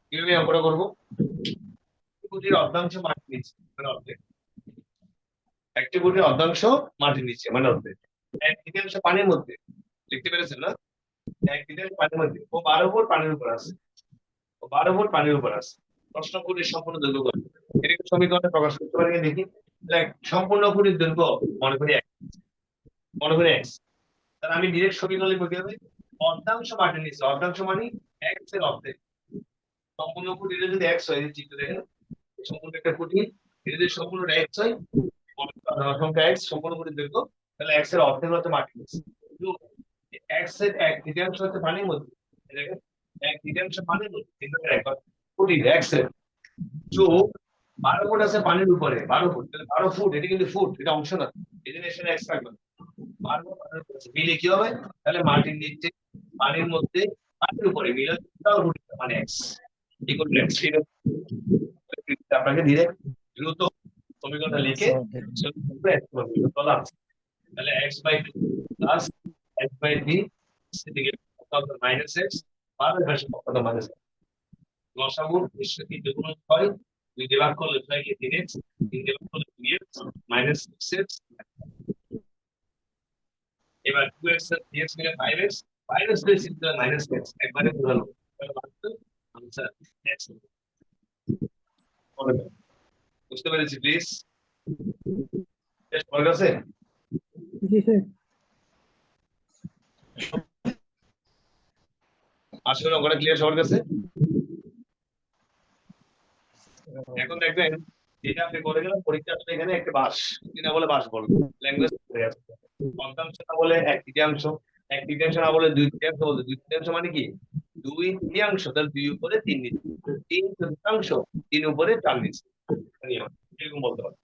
কিভাবে অঙ্কটা করবো? খুঁটির অর্ধাংশ মাটির নিচে মানে অর্ধেক, একটি খুঁটির অর্ধাংশ মাটির নিচে মানে অর্ধেক, এক তৃতীয়াংশ পানির মধ্যে, লিখতে পেরেছেন না? এক তৃতীয়াংশ পানির মধ্যে, ও 12 ফুট পানির উপর আছে, ও 12 ফুট পানির উপর আছে। প্রশ্ন খুঁটির সম্পূর্ণ দৈর্ঘ্য কত? এটাকে সমীকরণে প্রকাশ করতে পারি দেখি। দেখ, সম্পূর্ণ খুঁটির দৈর্ঘ্য মনে করি x, মনে করি x, তাহলে আমি ডিরেক্ট সমীকরণ লিখবো কি হবে? অর্ধাংশ মাটির নিচে, অর্ধাংশ মানে x এর অর্ধেক। সম্পূর্ণ খুঁটি যদি x হয়, এই চিত্র দেখেন, সম্পূর্ণ একটা খুঁটি এটা যদি সম্পূর্ণ x হয়, সংখ্যা x সম্পূর্ণ খুঁটির দৈর্ঘ্য, তাহলে x এর অর্ধেক হচ্ছে মাটির নিচে। x এর এক তৃতীয়াংশ হচ্ছে পানির মধ্যে, দেখেন এক তৃতীয়াংশ পানির মধ্যে, কিন্তু খুঁটি x এর যোগ 12 ফুট আছে পানির উপরে, 12 ফুট, তাহলে 12 ফুট, এটা কিন্তু ফুট, এটা অংশ না, এই জন্য এখানে x থাকবে। 12 ফুট পানির উপরে আছে, মিলে কি হবে? তাহলে মাটির নিচে পানির মধ্যে পানির উপরে মিলে মানে x ইকুয়াল টু x। আপনাকে ধীরে দ্রুত সমীকরণটা লিখে তোলা আছে। তাহলে x/2 প্লাস x/3 সেদিকে মাইনাস x বারের পাশে কত মাইনাস লসাগু নিশ্চয়ই 3 দুগুণ 6, 2 দিয়ে ভাগ করলে 6 কে 3x, 3 দিয়ে ভাগ করলে 2x মাইনাস 6x। এবার 2x আর 3x মিলে 5x, minus 2x equal minus x, একবারে ঘোরালো, তাহলে আনসার x। বুঝতে পেরেছি প্লিজ? টেস্ট হয়ে গেছে? জি স্যার। আসলে ওটা ক্লিয়ার সবার কাছে? এখন দেখবেন এটা আপনি করে গেলেন পরীক্ষা, আসলে এখানে একটা বাস না বলে বাস বলবো, ল্যাঙ্গুয়েজ অর্ধাংশ না বলে এক তৃতীয়াংশ, এক তৃতীয়াংশ না বলে দুই তৃতীয়াংশ বলতে, দুই তৃতীয়াংশ মানে কি? দুই তৃতীয়াংশ, তাহলে 2 উপরে 3 নিচে, 3 চতুর্থাংশ 3 উপরে 4 নিচে, এরকম বলতে পারে।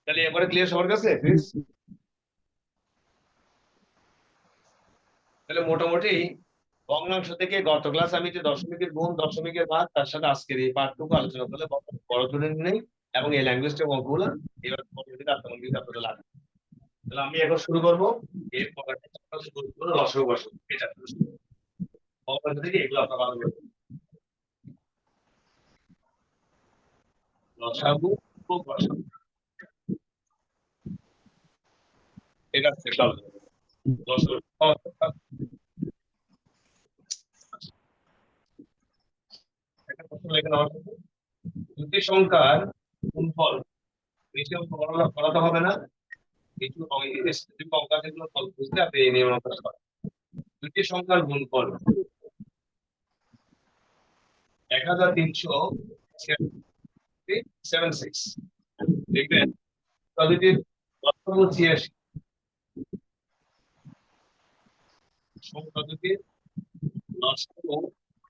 তাহলে এবারে ক্লিয়ার সবার কাছে প্লিজ? তাহলে মোটামুটি ভগ্নাংশ থেকে গত ক্লাস আমি যে দশমিকের গুণ, দশমিকের ভাগ, তার সাথে আজকের এই পাঠটুকু আলোচনা করলে বড় ধরে নেই এবং এই ল্যাঙ্গুয়েজটা অঙ্কগুলো এবার পরবর্তীতে আপনাদের লাগবে। তাহলে আমি এখন শুরু করবো, এর পরেরটা শুরু করবো লসাগু গসাগু, এটা ভগ্নাংশ থেকে এগুলো আপনারা ভালো করবেন। লসাগু ও গসাগু এটা চল লসাগু একটা প্রশ্ন লেখেন আমার কাছে। দুটি সংখ্যার গুণফল, নিচে করাতে হবে না, কিছু সংখ্যা যেগুলো ফল বুঝতে আপনি এই নিয়ম অনুসারে করেন। দুটি সংখ্যার গুণফল 1376 দেখবেন, তাদের লসাগু 86, সংখ্যা দুটির লসাগু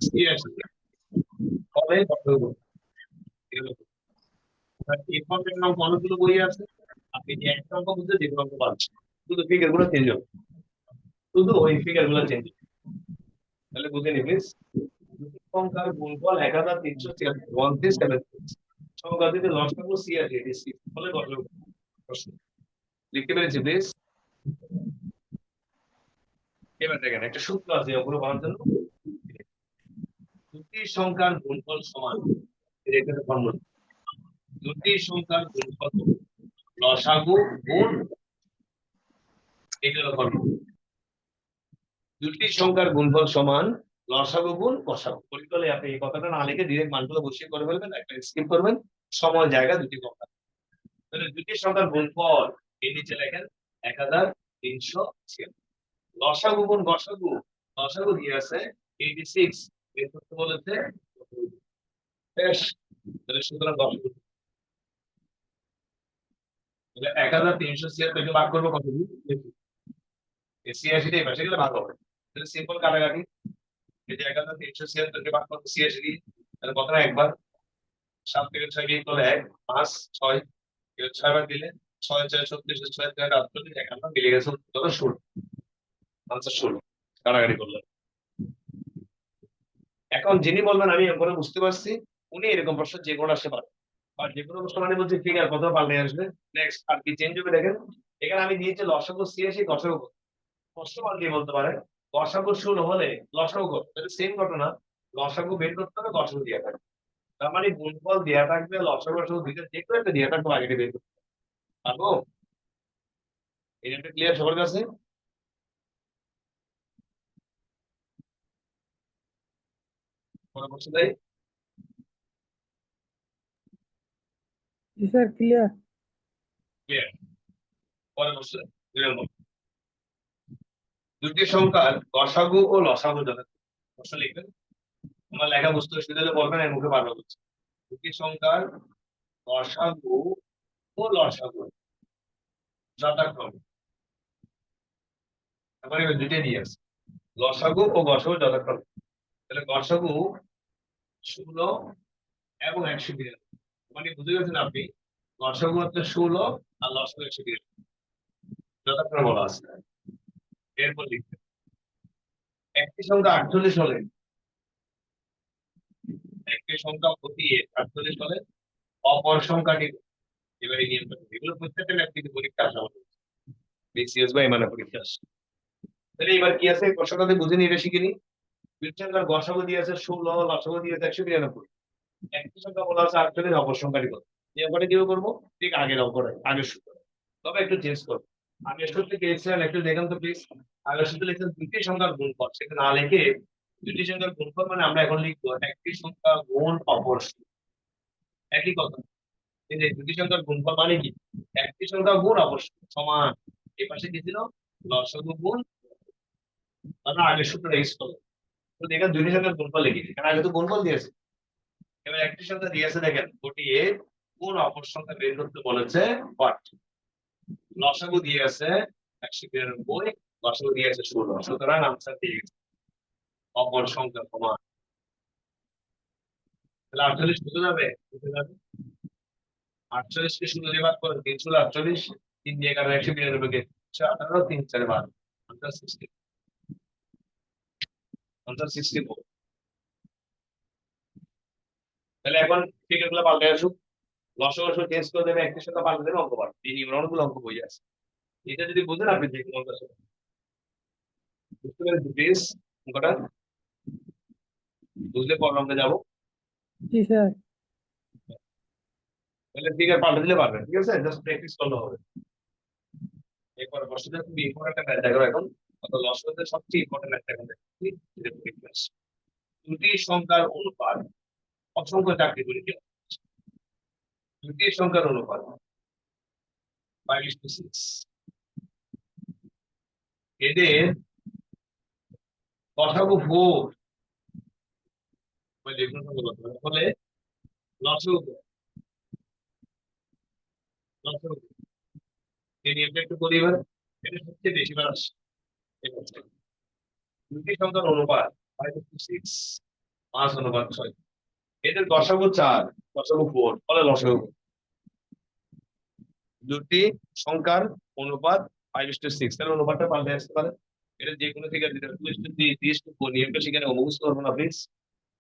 86 ফলে কত হবে? এর নাম অনেকগুলো বই আছে, আপনি যে একটা অঙ্ক বুঝতে যে অঙ্ক পাচ্ছেন, শুধু ফিগার গুলো চেঞ্জ হবে, শুধু ওই ফিগার গুলো চেঞ্জ হবে। তাহলে বুঝে নি প্লিজ? সংখ্যার গুণফল 1376 সংখ্যা দুটির লসাগু 86 ফলে কত হবে? প্রশ্ন লিখতে পেরেছি প্লিজ? এবার দেখেন একটা সূত্র আছে ওগুলো বানানোর জন্য, দুটি সংখ্যার গুণফল সমান, এটা ফর্মুলা, দুটি সংখ্যার গুণফল লসাগু গুণ, এটা হলো ফর্মুলা, দুটি সংখ্যার গুণফল সমান লসাগু গুণ গসাগু। পরীক্ষায় আপনি এই কথাটা না লিখে ডিরেক্ট মানগুলো বসিয়ে করে ফেলবেন, একটা স্কিপ করবেন, সময় জায়গা দুটি কম। তাহলে দুটি সংখ্যার গুণফল এর নিচে লেখেন 1376, লসাগু গুণ গসাগু, লসাগু দিয়ে আছে 86, বের করতে বলেছে বেশ, তাহলে সুতরাং গসাগু, তাহলে 1376 থেকে ভাগ করবো কত দিন? 86 এই পাশে গেলে ভাগ হবে, তাহলে সিম্পল কাটাকাটি, এই যে 1376 কে ভাগ করবো 86 দিয়ে, তাহলে কত না একবার, 7 থেকে 6 বিয়োগ করলে 1, 5, 6, 6 বার দিলে 6 4 36, 6 4 48, 51 মিলে গেছে, কত 16, আনসার 16 কাটাকাটি করলে। এখন যিনি বলবেন আমি এরপরে বুঝতে পারছি, উনি এরকম প্রশ্ন যে কোনো আসতে পারে, আর যে কোনো প্রশ্ন মানে বলছে ফিগার কত পাল্টে আসবে। নেক্সট আর কি চেঞ্জ হবে দেখেন, এখানে আমি দিয়েছি লসাগু 86 গসাগু কত। প্রশ্ন পাল্টিয়ে বলতে পারে গসাগু 16 হলে লসাগু কত, তাহলে সেম ঘটনা, লসাগু বের করতে হবে গসাগু দেওয়া থাকবে, তার মানে গুণফল দেওয়া থাকবে লসাগু গসাগু দুইটা যে কোনো একটা দেওয়া থাকবে, আগে বের করতে পারবো। এটা ক্লিয়ার সবার কাছে? কোনো প্রশ্ন তাই? জি স্যার ক্লিয়ার। ক্লিয়ার। পরের প্রশ্ন 2 নম্বর, দুটি সংখ্যার গসাগু ও লসাগু জানা। প্রশ্ন লিখবেন, আমার লেখা বুঝতে অসুবিধা হলে বলবেন, আমি মুখে বারবার বলছি। দুটি সংখ্যার গসাগু ও লসাগু যথাক্রমে, তারপরে এবার দুইটা দিয়ে আছে, লসাগু ও গসাগু যথাক্রমে, তাহলে গসাগু 16 এবং 192, মানে বুঝে গেছেন আপনি, লসাগু হচ্ছে 16 আর লসাগু 192 যথাক্রমে বলা আছে। এরপর লিখতে, একটি সংখ্যা 48 হলে, একটি সংখ্যা হতিয়ে 48 হলে অপর সংখ্যাটি, এবারে নিয়মটা কি? এগুলো প্রত্যেকটা ম্যাথ কিন্তু পরীক্ষা আসা আমাদের বিসিএস বা এমএনএ পরীক্ষা আসে। তাহলে এবার কি আছে প্রশ্নটাতে বুঝে নিয়ে এটা শিখে নি। দুই সংখ্যার গসাগু দিয়ে আছে 16, লসাগু দিয়ে আছে 192, একটি সংখ্যা বলা আছে 48, অপর সংখ্যাটি কত। নিয়মটা কিভাবে করবো, ঠিক আগের অঙ্কটা, আগের সূত্র, তবে একটু চেঞ্জ করবো। আগের সূত্রে পেয়েছিলেন একটু দেখেন তো প্লিজ। আগের সূত্রে লিখছেন দুটি সংখ্যার গুণফল, সেটা না লিখে দুটি সংখ্যার গুণফল মানে আমরা এখন লিখবো একটি সংখ্যা গুণ অপর সংখ্যা। একই কথা, এই যে দুটি সংখ্যার গুণফল মানে কি, একটি সংখ্যা গুণ অপর সংখ্যা সমান, এই পাশে কি ছিল লসাগু গুণ, আমরা আগের সূত্রটা ইউজ করবো। তো দেখেন দুটি সংখ্যার গুণফল লিখি, কারণ আগে তো গুণফল দিয়েছে। এবার একটি সংখ্যা দিয়েছে দেখেন 48, কোন অপর সংখ্যা বের করতে বলেছে বাট, লসাগু দিয়ে আছে 192, লসাগু দিয়ে আছে 16, সুতরাং আনসার দিয়ে গেছে অপর সংখ্যা সমান। তাহলে 48 বুঝে যাবে, বুঝে যাবে। 48 কে 16 দিয়ে ভাগ করেন 348, 3 দিয়ে 11, 192 কে 18, 3 4 12, আনসার 60, আনসার 64। তাহলে এখন ফিগার গুলো পাল্টে আসুক, লসাগু চেঞ্জ করে দেবে, একটি সংখ্যা পাল্টে দেবে, অঙ্ক পাল্টে এই নিয়ম অনেকগুলো অঙ্ক বই আছে, এটা যদি বুঝেন আপনি যে কোনো অঙ্ক আসবে। বুঝতে পেরেছি প্লিজ অঙ্কটা? বুঝলে পর অঙ্কে যাবো। জি স্যার। তাহলে ফিগার পাল্টে দিলে পারবেন, ঠিক আছে, জাস্ট প্র্যাকটিস করলে হবে। এরপর বর্ষটা খুবই ইম্পর্টেন্ট ম্যাথ দেখো এখন, অত লসতে সবচেয়ে ইম্পর্টেন্ট ম্যাথ দেখো, দুটি সংখ্যার অনুপাত, অসংখ্য চাকরি করি কি, দুটি সংখ্যার অনুপাত 5:6, এদের লসাগু 4, যে কোনো সংখ্যা বলতে পারে, ফলে লসাগু, লসাগু এই নিয়মটা একটু করি এবার, এটা সবচেয়ে বেশি বার আসে। ঠিক আছে, দুটি সংখ্যার অনুপাত 5:6, 5:6, এদের লসাগু 4, লসাগু 4, ফলে লসাগু, দুটি সংখ্যার অনুপাত 5:6, তাহলে অনুপাতটা পাল্টে আসতে পারে, এটা যে কোনো থেকে দিতে পারে 2:3 নিয়মটা সেখানে মুখস্থ করবো না প্লিজ।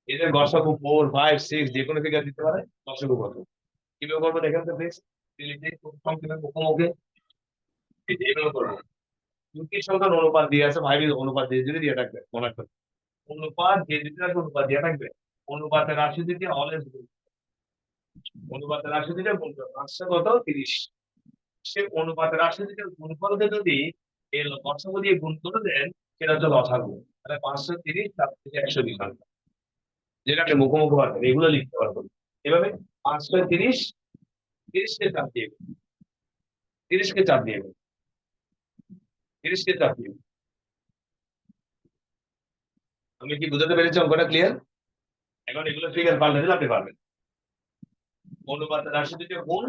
এদের গসাগু 4, 5, 6 যে কোনো থেকে দিতে পারে, লসাগু কত কিভাবে করবো দেখেন তো প্লিজ। মুখোমুখি এইভাবে করবো, দুটি সংখ্যার অনুপাত দিয়ে আছে, ভাই অনুপাত দিয়ে যদি দিয়ে থাকবে মনে রাখবেন, অনুপাত যে যদি থাকবে অনুপাত দিয়ে থাকবে, অনুপাতের রাশি দিকে অলওয়েজ অনুপাতের রাশি দিকে গুণ করবে, 5 কত 30, সে অনুপাতের রাশি দিকে গুণফলকে যদি এর লসাগু দিয়ে গুণ করে দেন, সেটা হচ্ছে লসাগু, তাহলে 530 তার থেকে 120 আনবে, যেটা আপনি মুখোমুখি পারবেন, এগুলো লিখতে পারবেন এভাবে। 530, 30 কে চাপ দিয়ে, 30 কে চাপ দিয়ে, 30 কে চাপ দিয়ে, আমি কি বুঝাতে পেরেছি অঙ্কটা ক্লিয়ার? এখন এগুলো ফিগার পাল্টে দিলে আপনি পারবেন, অনুপাতের রাশি দিকে গুণ,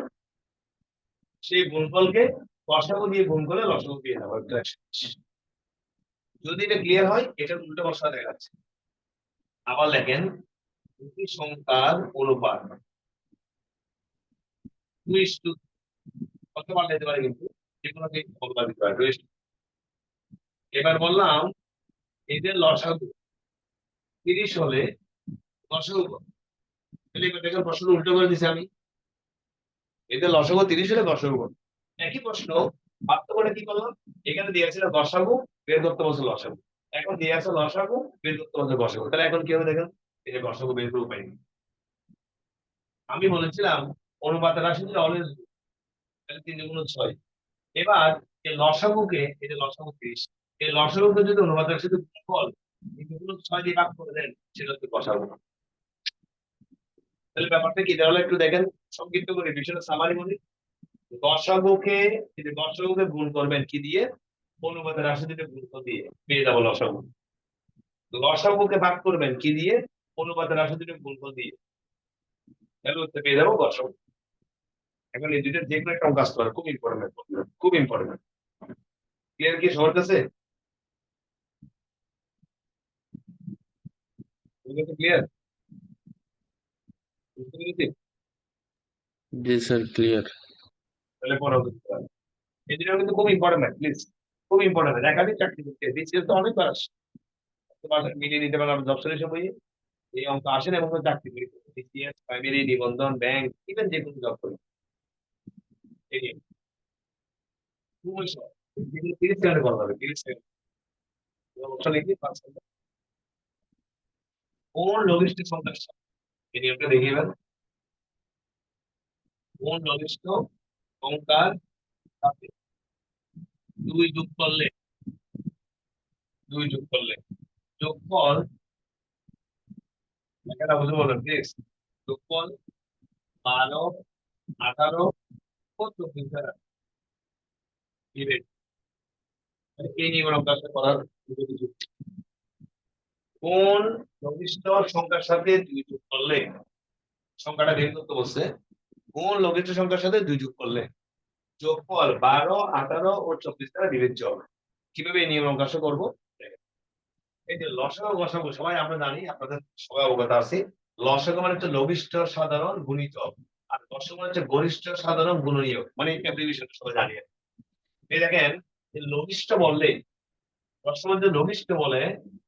সেই গুণফলকে লসাগু দিয়ে গুণ করে লসাগু দিয়ে দেবো একটু 120। যদি এটা ক্লিয়ার হয়, এটার উল্টো বসা দেখাচ্ছে। আবার লেখেন দুটি সংখ্যার অনুপাত 2:, কত পাল্টাইতে পারে কিন্তু যে কোনো অনুপাত দিতে পারে 2:। এবার বললাম এদের লসাগু 30 হলে লসাগু কত? তাহলে এবার দেখেন প্রশ্ন উল্টো করে দিছি আমি, এদের লসাগু 30 হলে গসাগু কত? একই প্রশ্ন পার্থক্যটা কি করলাম, এখানে দিয়েছিল গসাগু, বের করতে বলছে লসাগু, এখন দিয়ে আছে লসাগু, বের করতে বলছে গসাগু, তাহলে এখন কি হবে দেখেন, এই যে গসাগু বের করে উপায় নেই। আমি বলেছিলাম অনুপাতের রাশি যদি অলওয়েজ, তাহলে 3 গুণ 6। এবার এই লসাগুকে, এই যে লসাগু 30, এই লসাগুকে যদি অনুপাতের রাশিতে গুণফল 3 গুণ 6 দিয়ে ভাগ করে দেন, সেটা হচ্ছে গসাগু। তাহলে ব্যাপারটা কি তাহলে একটু দেখেন, সংক্ষিপ্ত করে বিষয়টা সামারি বলি। লসাগুকে, এই যে লসাগুকে গুণ করবেন কি দিয়ে, অনুপাতের রাশি দুটো গুণফল দিয়ে পেয়ে যাবো লসাগু। লসাগুকে ভাগ করবেন কি দিয়ে, অনুপাতের রাশি দুটো গুণফল দিয়ে, তাহলে হচ্ছে পেয়ে যাবো গসাগু। এখন এই দুইটা যে কোনো একটা কাজ করে, খুব ইম্পর্টেন্ট, খুব ইম্পর্টেন্ট। ক্লিয়ার কি সবার কাছে? ক্লিয়ার? বুঝতে পেরেছি? जी सर क्लियर। তাহলে পরবর্তী এই দুটো কিন্তু খুব ইম্পর্টেন্ট, প্লিজ, খুব ইম্পর্টেন্ট। একাধিক চাকরি করতে বিসিএস তো অনেকবার আসে, তোমার মিলিয়ে নিতে পারলাম জব সলিউশন বইয়ে, এই অঙ্ক আসে না, এবং চাকরি করি বিসিএস, প্রাইমারি, নিবন্ধন, ব্যাংক, ইভেন যে কোনো জব করি এই নিয়ে খুবই সহজ। যেগুলো 30 সেকেন্ডে করা যাবে, 30 সেকেন্ড। অপশন লিখি 5 সেকেন্ড। কোন লঘিষ্ঠ সংখ্যার সাথে, এই নিয়মটা দেখিয়ে দেন, কোন লঘিষ্ঠ সংখ্যার সাথে 2 যোগ করলে, 2 যোগ করলে যোগফল, লেখাটা বুঝে বলেন প্লিজ, যোগফল 12, 18 ও 24 দ্বারা ডিভাইড। এই নিয়মের অঙ্ক আসলে করার সুযোগ নেই। কোন লঘিষ্ঠ সংখ্যার সাথে 2 যোগ করলে, সংখ্যাটা বের করতে বলছে, কোন লঘিষ্ঠ সংখ্যার সাথে 2 যোগ করলে যোগফল 12, 18 ও 24 দ্বারা বিভাজ্য হবে। কিভাবে এই নিয়ম অঙ্ক আসলে করবো, এই যে লসাগু গসাগু সবাই আমরা জানি, আপনাদের সবাই অবগত আছে, লসাগু মানে হচ্ছে লঘিষ্ঠ সাধারণ গুণিতক, আর গসাগু মানে হচ্ছে গরিষ্ঠ সাধারণ গুণনীয়ক, মানে অ্যাব্রিভিয়েশন সবাই জানি। এই দেখেন, এই লঘিষ্ঠ বললে, সবসময় যদি লঘিষ্ঠ বলে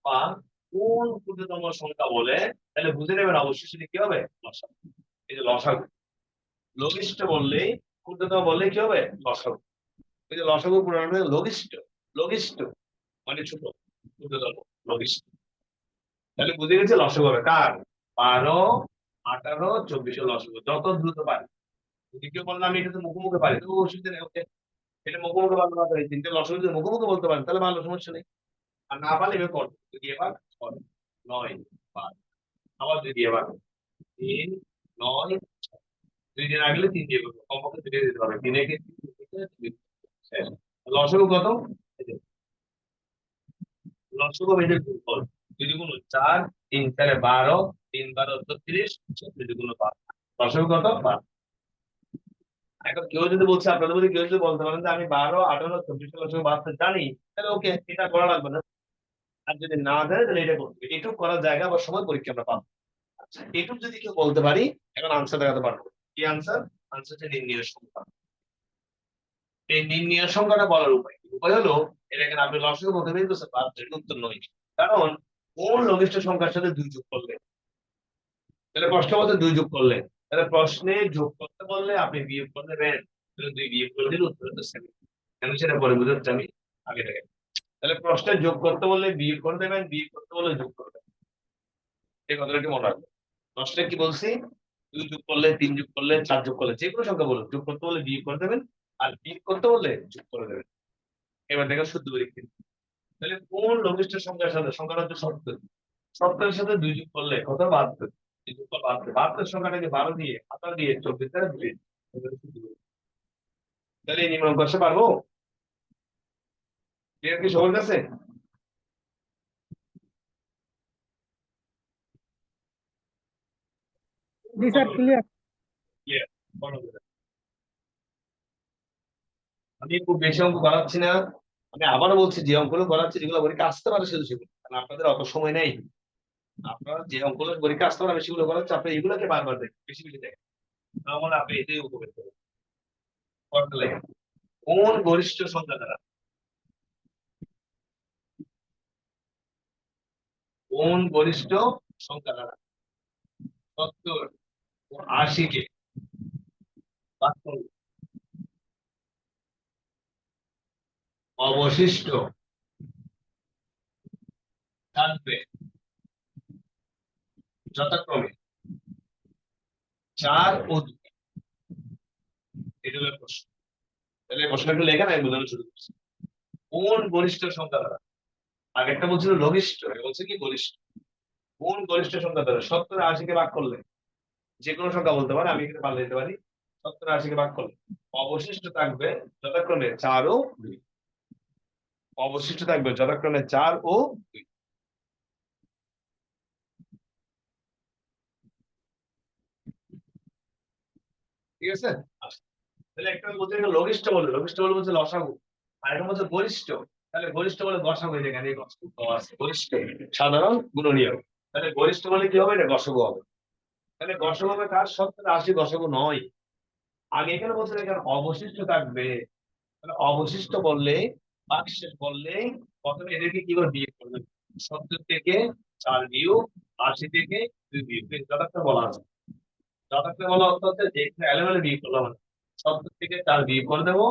বা কোন ক্ষুদ্রতম সংখ্যা বলে, তাহলে বুঝে নেবেন অবশ্যই সেটা কি হবে, লসাগু। এই যে লসাগু, লঘিষ্ঠ বললে, ক্ষুদ্রতম বললে কি হবে, লসাগু। এই যে লসাগু পুরানো লঘিষ্ঠ, লঘিষ্ঠ মানে ছোট, ক্ষুদ্রতম, লঘিষ্ঠ। তাহলে বুঝে গেছে লসাগু হবে কার, 12, 18, 24 লসাগু যত দ্রুত পারি। যদি কেউ বললাম আমি এটা তো মুখোমুখি পারি, তো অসুবিধা নেই, ওকে, এটা মুখোমুখি পারবো না, এই 3টে লসাগু যদি মুখোমুখি বলতে পারেন তাহলে ভালো, সমস্যা নেই। আর না পারলে এবার করবো, যদি এবার 9, 5, আবার যদি এবার 3, 9, 2 দিন আগলে 3 দিয়ে করবো, কমপক্ষে 2 দিতে হবে, 3 একে 3 শেষ। লসাগু কত, এই যে লসাগু এই যে গুণফল, 2 গুণ 4, 3 4 12, 3 12 36, 2 গুণ 5, লসাগু কত 5। এখন কেউ যদি বলছে, আপনাদের মধ্যে কেউ যদি বলতে পারেন যে আমি 12, 18, 24 লসাগু বাঁচতে জানি, তাহলে ওকে, এটা করা লাগবে না। আর যদি না জানে তাহলে এটা করতে হবে, এটুকু করার জায়গা বা সময় পরীক্ষা আমরা পাবো। আচ্ছা, এটুকু যদি কেউ বলতে পারি, এখন আনসার দেখাতে পারবো। কি আনসার? আনসার হচ্ছে নির্ণয় সংখ্যা। এই নির্ণয় সংখ্যাটা বলার উপায় কি? উপায় হলো, এটা এখানে আপনি লসাগু বলতে বের করতে পারছেন, উত্তর নয়। কারণ কোন লঘিষ্ঠ সংখ্যার সাথে 2 যোগ করলে, তাহলে প্রশ্ন বলতে 2 যোগ করলে, তাহলে প্রশ্নে যোগ করতে বললে আপনি বিয়োগ করে দেবেন, তাহলে 2 বিয়োগ করে দিলে উত্তর হচ্ছে 7। কেন সেটা পরে বুঝাচ্ছি আমি, আগে দেখেন। তাহলে প্রশ্নে যোগ করতে বললে বিয়োগ করে দেবেন, বিয়োগ করতে বললে যোগ করবেন, এই কথাটা কি মনে রাখবেন। প্রশ্নে কি বলছি, 2 যোগ করলে, 3 যোগ করলে, 4 যোগ করলে, যে কোনো সংখ্যা বলুন, যোগ করতে বললে বিয়োগ করে দেবেন, আর বিয়োগ করতে বললে যোগ করে দেবেন। এবার দেখেন শুদ্ধ পরীক্ষা, তাহলে কোন লঘিষ্ঠ সংখ্যার সাথে, সংখ্যাটা হচ্ছে 70, 70 সাথে 2 যোগ করলে কত, 72, এই যোগফল 72, 72 সংখ্যাটাকে 12 দিয়ে, 18 দিয়ে, 24 দ্বারা ডিভাইড। তাহলে এই নির্ণয় করতে পারবো, ক্লিয়ার কি সবার কাছে? जी सर क्लियर। ক্লিয়ার? আমি খুব বেশি অঙ্ক করাচ্ছি না, আমি আবারও বলছি যে অঙ্কগুলো করাচ্ছি যেগুলো পরীক্ষা আসতে পারে শুধু সেগুলো, কারণ আপনাদের অত সময় নেই। আপনারা যে অঙ্কগুলো পরীক্ষা আসতে পারে আমি সেগুলো করাচ্ছি, আপনি এগুলোকে বারবার দেখেন, বেশি বেশি দেখেন, তাহলে আপনি এটাই উপকার করবেন। করতে লাগে কোন গরিষ্ঠ সংখ্যা দ্বারা, কোন গরিষ্ঠ সংখ্যা দ্বারা 70, ও 80 কে ভাগ করলে অবশিষ্ট থাকবে যথাক্রমে 4 ও 2। এটা হলো প্রশ্ন। তাহলে প্রশ্নটা লেখা নাই, বোঝানো শুরু করছি। কোন গরিষ্ঠ সংখ্যা দ্বারা, আগেরটা বলছিল লঘিষ্ঠ, এটা বলছে কি গরিষ্ঠ। কোন গরিষ্ঠ সংখ্যা দ্বারা 70 80 কে ভাগ করলে, যে কোনো সংখ্যা বলতে পারে, আমি কিন্তু পাল্টে দিতে পারি, 70 80 কে ভাগ করলে অবশিষ্ট থাকবে যথাক্রমে 4 ও 2। অবশিষ্ট থাকবে যথাক্রমে 4 ও 2। ঠিক আছে। আচ্ছা, তাহলে একটা বলতে গেলে লঘিষ্ঠ বলে, লঘিষ্ঠ বলে বলছে লসাগু, আর একটা বলছে গরিষ্ঠ। তাহলে গরিষ্ঠ বলে গসাগু, এখানে গরিষ্ঠ সাধারণ গুণনীয়ক। তাহলে গরিষ্ঠ বলে কি হবে, এটা গসাগু হবে। তাহলে গসাগু হবে কার? 70 80 গসাগু নয়। আগে এখানে বলছে এখানে অবশিষ্ট থাকবে। তাহলে অবশিষ্ট বললে, ভাগশেষ বললে, প্রথমে এদেরকে কি করে বিয়োগ করবে? 70 থেকে 4 বিয়োগ, 80 থেকে 2 বিয়োগ, যথাক্রমে বলা আছে। যথাক্রমে বলা অর্থ হচ্ছে যেখানে এলোমেলো বিয়োগ করলাম না। 70 থেকে 4 বিয়োগ করে দেবো,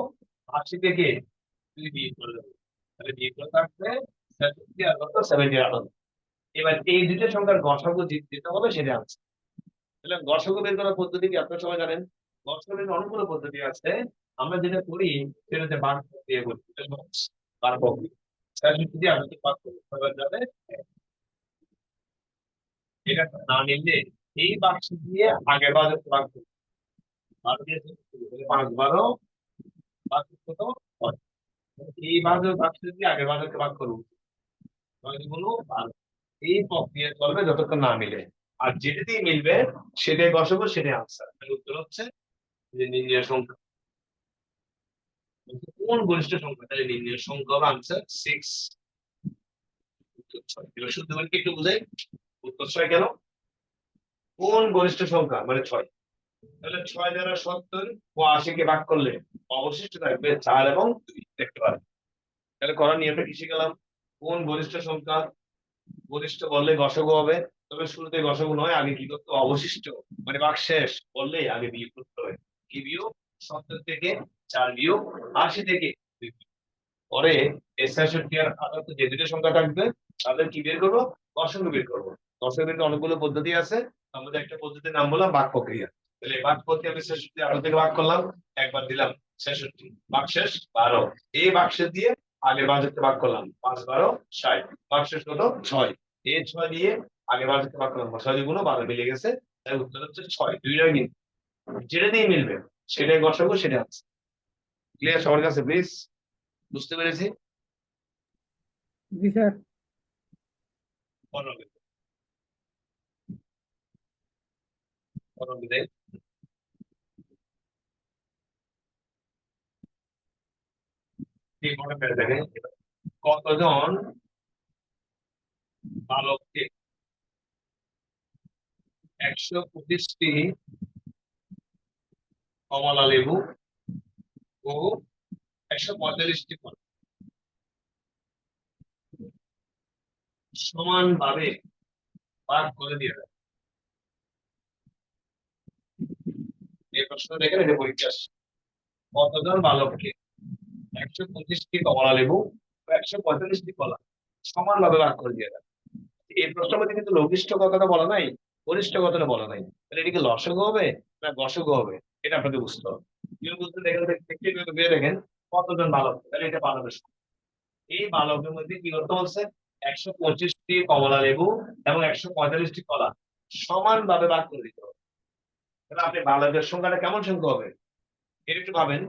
80 থেকে 2 বিয়োগ করে দেবো। তাহলে বিয়োগ করে থাকবে 70 আর কত? 78। এবার এই দুটো সংখ্যার গসাগু যেটা হবে সেটা আছে। তাহলে গসাগু বের করার পদ্ধতি কি আপনারা সবাই জানেন? গসাগু বের করার অনেকগুলো পদ্ধতি আছে। আমরা যেটা করি সেটা হচ্ছে ভাগ দিয়ে করি। ভাগ দিয়ে 66 দিয়ে আমাদের ভাগ করতে যাবে। এটা না নিলে এই বাক্স দিয়ে আগের বারে ভাগ করব। 12 দিয়ে 5 12 ভাগ কত হয়? এই বারের বাক্স দিয়ে আগের বারকে ভাগ করব। গুলো 12। এই প্রক্রিয়া চলবে যতক্ষণ না মিলে। আর যেটা দিয়ে মিলবে সেটাই বসাবো, সেটাই আনসার। উত্তর হচ্ছে যে নির্ণয় সংখ্যা। কোন গরিষ্ঠ সংখ্যা? তাহলে নির্ণয় সংখ্যা হবে আনসার 6। উত্তর 6। এবার শুদ্ধ করে একটু বুঝাই, উত্তর 6 কেন? কোন গরিষ্ঠ সংখ্যা মানে 6। তাহলে 6 দ্বারা 70 ও 80 কে ভাগ করলে অবশিষ্ট থাকবে 4 এবং 2, দেখতে পারেন। তাহলে করার নিয়মটা কি শিখলাম? কোন গরিষ্ঠ সংখ্যা? গরিষ্ঠ বললে গসাগু হবে, তবে শুরুতে গসাগু নয়, আগে কি করতে? অবশিষ্ট মানে ভাগশেষ বললে আগে বিয়োগ করতে হবে। কি বিয়োগ? 70 থেকে 4 বিয়োগ, 80 থেকে 2 বিয়োগ। পরে এই 66 আর 78 যে দুটো সংখ্যা থাকবে তাদের কি বের করবো? গসাগু বের করবো। গসাগু বের করার অনেকগুলো পদ্ধতি আছে, আমাদের একটা পদ্ধতির নাম বললাম ভাগ প্রক্রিয়া। তাহলে এই ভাগ প্রক্রিয়া আমি 66 18 থেকে ভাগ করলাম, একবার দিলাম 66, ভাগশেষ 12। এই ভাগশেষ দিয়ে আগে বাজারকে ভাগ করলাম, 5 12 60, ভাগশেষ কত? 6। এই 6 দিয়ে আগে বাজারকে ভাগ করলাম, 6 দিয়ে গুণ 12 মিলে গেছে। তাই উত্তর হচ্ছে 6। দুইটাই কিন্তু যেটা দিয়ে মিলবে সেটাই গসাগু, সেটা আছে। ক্লিয়ার সবার কাছে প্লিজ? বুঝতে পেরেছি? জি স্যার। বলো বিদায়। কতজন বালককে 125টি কমলা লেবু ও 145টি ফল সমানভাবে ভাগ করে দিয়ে দেয়? এই প্রশ্ন দেখেন, এটা পরীক্ষা আসছে। কতজন বালককে 125টি কমলা লেবু ও 145টি কলা সমানভাবে ভাগ করে দিয়ে দেয়? এই প্রশ্নের মধ্যে কিন্তু লঘিষ্ঠ কথাটা বলা নাই, গরিষ্ঠ কথাটা বলা নাই। তাহলে এটা কি লসাগু হবে না গসাগু হবে? এটা আপনাকে বুঝতে হবে। কেউ বুঝতে দেখেন, ভেবে দেখেন কতজন বালক, তাহলে এটা বালকের সংখ্যা। এই বালকের মধ্যে কি করতে বলছে? 125টি কমলা লেবু এবং 145টি কলা সমানভাবে ভাগ করে দিতে হবে। তাহলে আপনি বালকের সংখ্যাটা কেমন সংখ্যা হবে এটা একটু ভাবেন।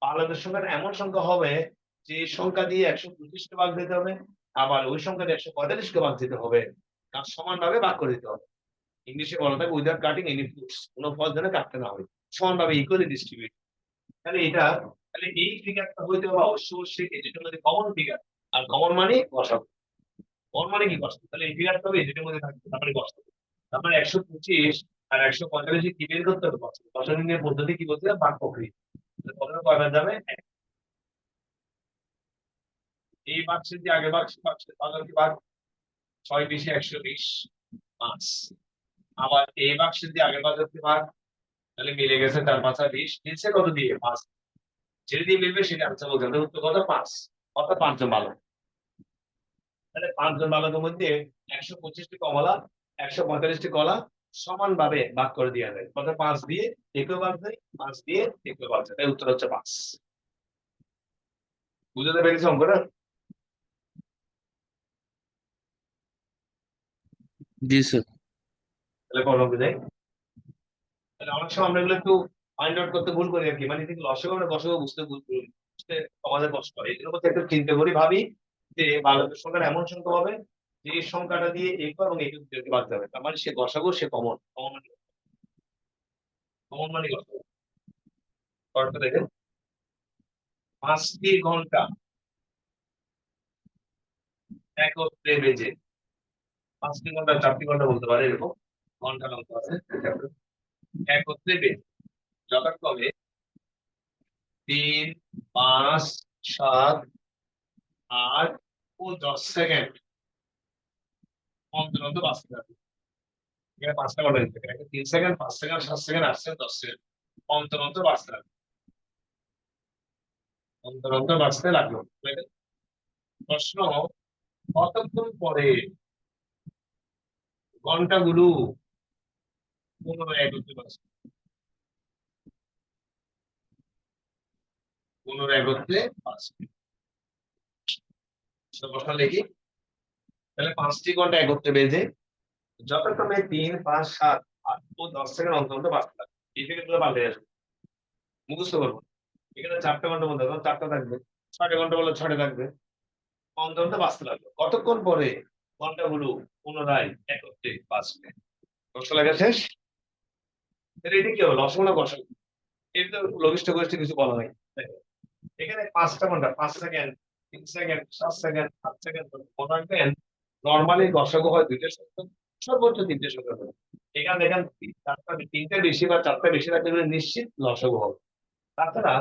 বালকের সংখ্যাটা এমন সংখ্যা হবে যে এই সংখ্যা দিয়ে 125কে ভাগ দিতে হবে, আবার ওই সংখ্যা দিয়ে 145কে ভাগ দিতে হবে, তার সমানভাবে ভাগ করে দিতে হবে। ইংলিশে বলা থাকে উইদাউট কাটিং এনি ফ্রুটস, কোনো ফল যেন কাটতে না হয়, সমানভাবে ইকুয়ালি ডিস্ট্রিবিউট। তাহলে এটা, তাহলে এই ফিগারটা হইতে হবে অবশ্যই যেটার মধ্যে কমন ফিগার, আর কমন মানে গসাগু। কমন মানে কি গসাগু? তাহলে এই ফিগারটা হবে যেটার মধ্যে থাকবে, তারপরে গসাগু। তারপরে 125 আর 145 কি বের করতে হবে? গসাগু নিয়ে পদ্ধতি কি বলতে হবে? ভাগ প্রক্রিয়া। তাহলে কয়বার যাবে? এই বাক্সের যে আগের বাক্সের তাহলে কি ভাগ? 6 20 120 5। আবার এই বাক্সের যে আগের বাক্সের ভাগ তাহলে মিলে গেছে 4 5 20, মিলছে কত দিয়ে? 5। যেটা দিয়ে মিলবে সেটা আনসার বলতে হবে। উত্তর কত? 5। অর্থাৎ 5 জন বালক। তাহলে 5 জন বালকের মধ্যে 125টি কমলা, 145টি কলা সমানভাবে ভাগ করে দেওয়া যায়। অর্থাৎ 5 দিয়ে একেও ভাগ যায়, 5 দিয়ে একেও ভাগ যায়। তাই উত্তর হচ্ছে 5। বুঝতে পেরেছি অঙ্কটা? जी सर। তাহলে কোন অঙ্কে যাই? তাহলে অনেক সময় আমরা এগুলো একটু ফাইন্ড আউট করতে ভুল করি আর কি, মানে এদিকে লসাগু আমরা গসাগু বুঝতে ভুল করি, বুঝতে আমাদের কষ্ট হয়। এগুলোর মধ্যে একটু চিন্তা করি, ভাবি যে বালকের সংখ্যা এমন সংখ্যা হবে যে এই সংখ্যাটা দিয়ে এক এবং এক দুটোকে ভাগ যাবে, তার মানে সে গসাগু, সে কমন। কমন মানে কমন মানে গসাগু। পরেরটা দেখেন, 5টি ঘন্টা একত্রে বেজে, 5টি ঘন্টা 4টি ঘন্টা বলতে পারে, এরকম ঘন্টা লম্বা আছে, একত্রে বেজে যথাক্রমে 3, 5, 7, 8 ও 10 সেকেন্ড অন্তর অন্তর বাঁচতে থাকবে। এখানে 5টা ঘন্টা দিতে পারে, 3 second, 5 second, 7 second, 8 second, 10 second অন্তর অন্তর বাঁচতে থাকবে। অন্তর অন্তর বাঁচতে লাগলো। প্রশ্ন, কতক্ষণ পরে ঘন্টাগুলো পুনরায় একত্রে বাঁচবে? পুনরায় একত্রে বাঁচবে। প্রশ্ন লিখি, তাহলে 5টি ঘন্টা একত্রে বেজে যথাক্রমে 3, 5, 7, 8 ও 10 সেকেন্ড অন্তর অন্তর বাঁচতে থাকবে। এই থেকে গুলো পাল্টে আসবে, মুখস্থ করবো। এখানে 4টা ঘন্টা বলতে হবে, 4টা থাকবে। 6টা ঘন্টা বলে 6টা থাকবে। অন্তর অন্তর বাঁচতে লাগবে। কতক্ষণ পরে ঘন্টাগুলো পুনরায় একত্রে বাঁচবে? প্রশ্ন লেখা শেষ। তাহলে এটা কি হবে? লসাগু না গসাগু? এটা তো লঘিষ্ঠ গরিষ্ঠ কিছু বলা নাই। দেখো, এখানে 5টা ঘন্টা, 5 সেকেন্ড, 3 সেকেন্ড, 7 সেকেন্ড, 8 সেকেন্ড মনে রাখবেন। নর্মালি গসাগু হয় 2টা সংখ্যা, সর্বোচ্চ 3টে সংখ্যা হবে। এখানে দেখেন 3টা বেশি বা 4টা বেশি রাখলে গেলে নিশ্চিত লসাগু হবে। তাছাড়া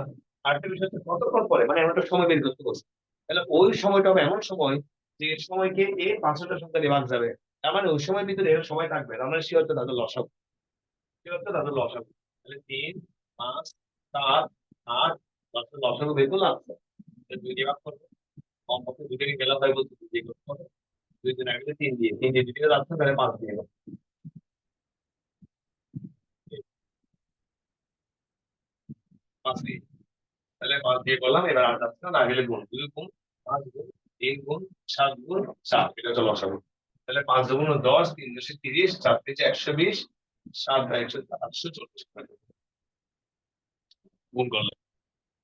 আরেকটা বিষয় হচ্ছে কতক্ষণ পরে, মানে এমন একটা সময় বের করতে বলছে। তাহলে ওই সময়টা হবে এমন সময় যে সময়কে এই 5টা সংখ্যা দিয়ে ভাগ যাবে। তার মানে ওই সময়ের ভিতরে এর সময় থাকবে, তার মানে সে হচ্ছে তাদের লসাগু। সে হচ্ছে তাদের লসাগু। তাহলে 3, 5, 7, 8 10 লসাগু বের করলে আসছে। 2 দিয়ে ভাগ করবে, কমপক্ষে 2 থেকে গেলা হয় বলতে 2 দিয়ে করতে হবে। 2 দিন আগে 3 দিয়ে, 3 দিয়ে 2 থেকে যাচ্ছে, তাহলে 5 দিয়ে করতে হবে। 5 দিয়ে, তাহলে 5 দিয়ে করলাম। এবার 8 যাচ্ছে না, গেলে গুণ, 2 গুণ 5 গুণ 3 গুণ 7 গুণ 4, এটা হচ্ছে লসাগু। তাহলে 5 গুণ 10, 3 10 30, 4 থেকে 120, 7 বাই 840 গুণ করলে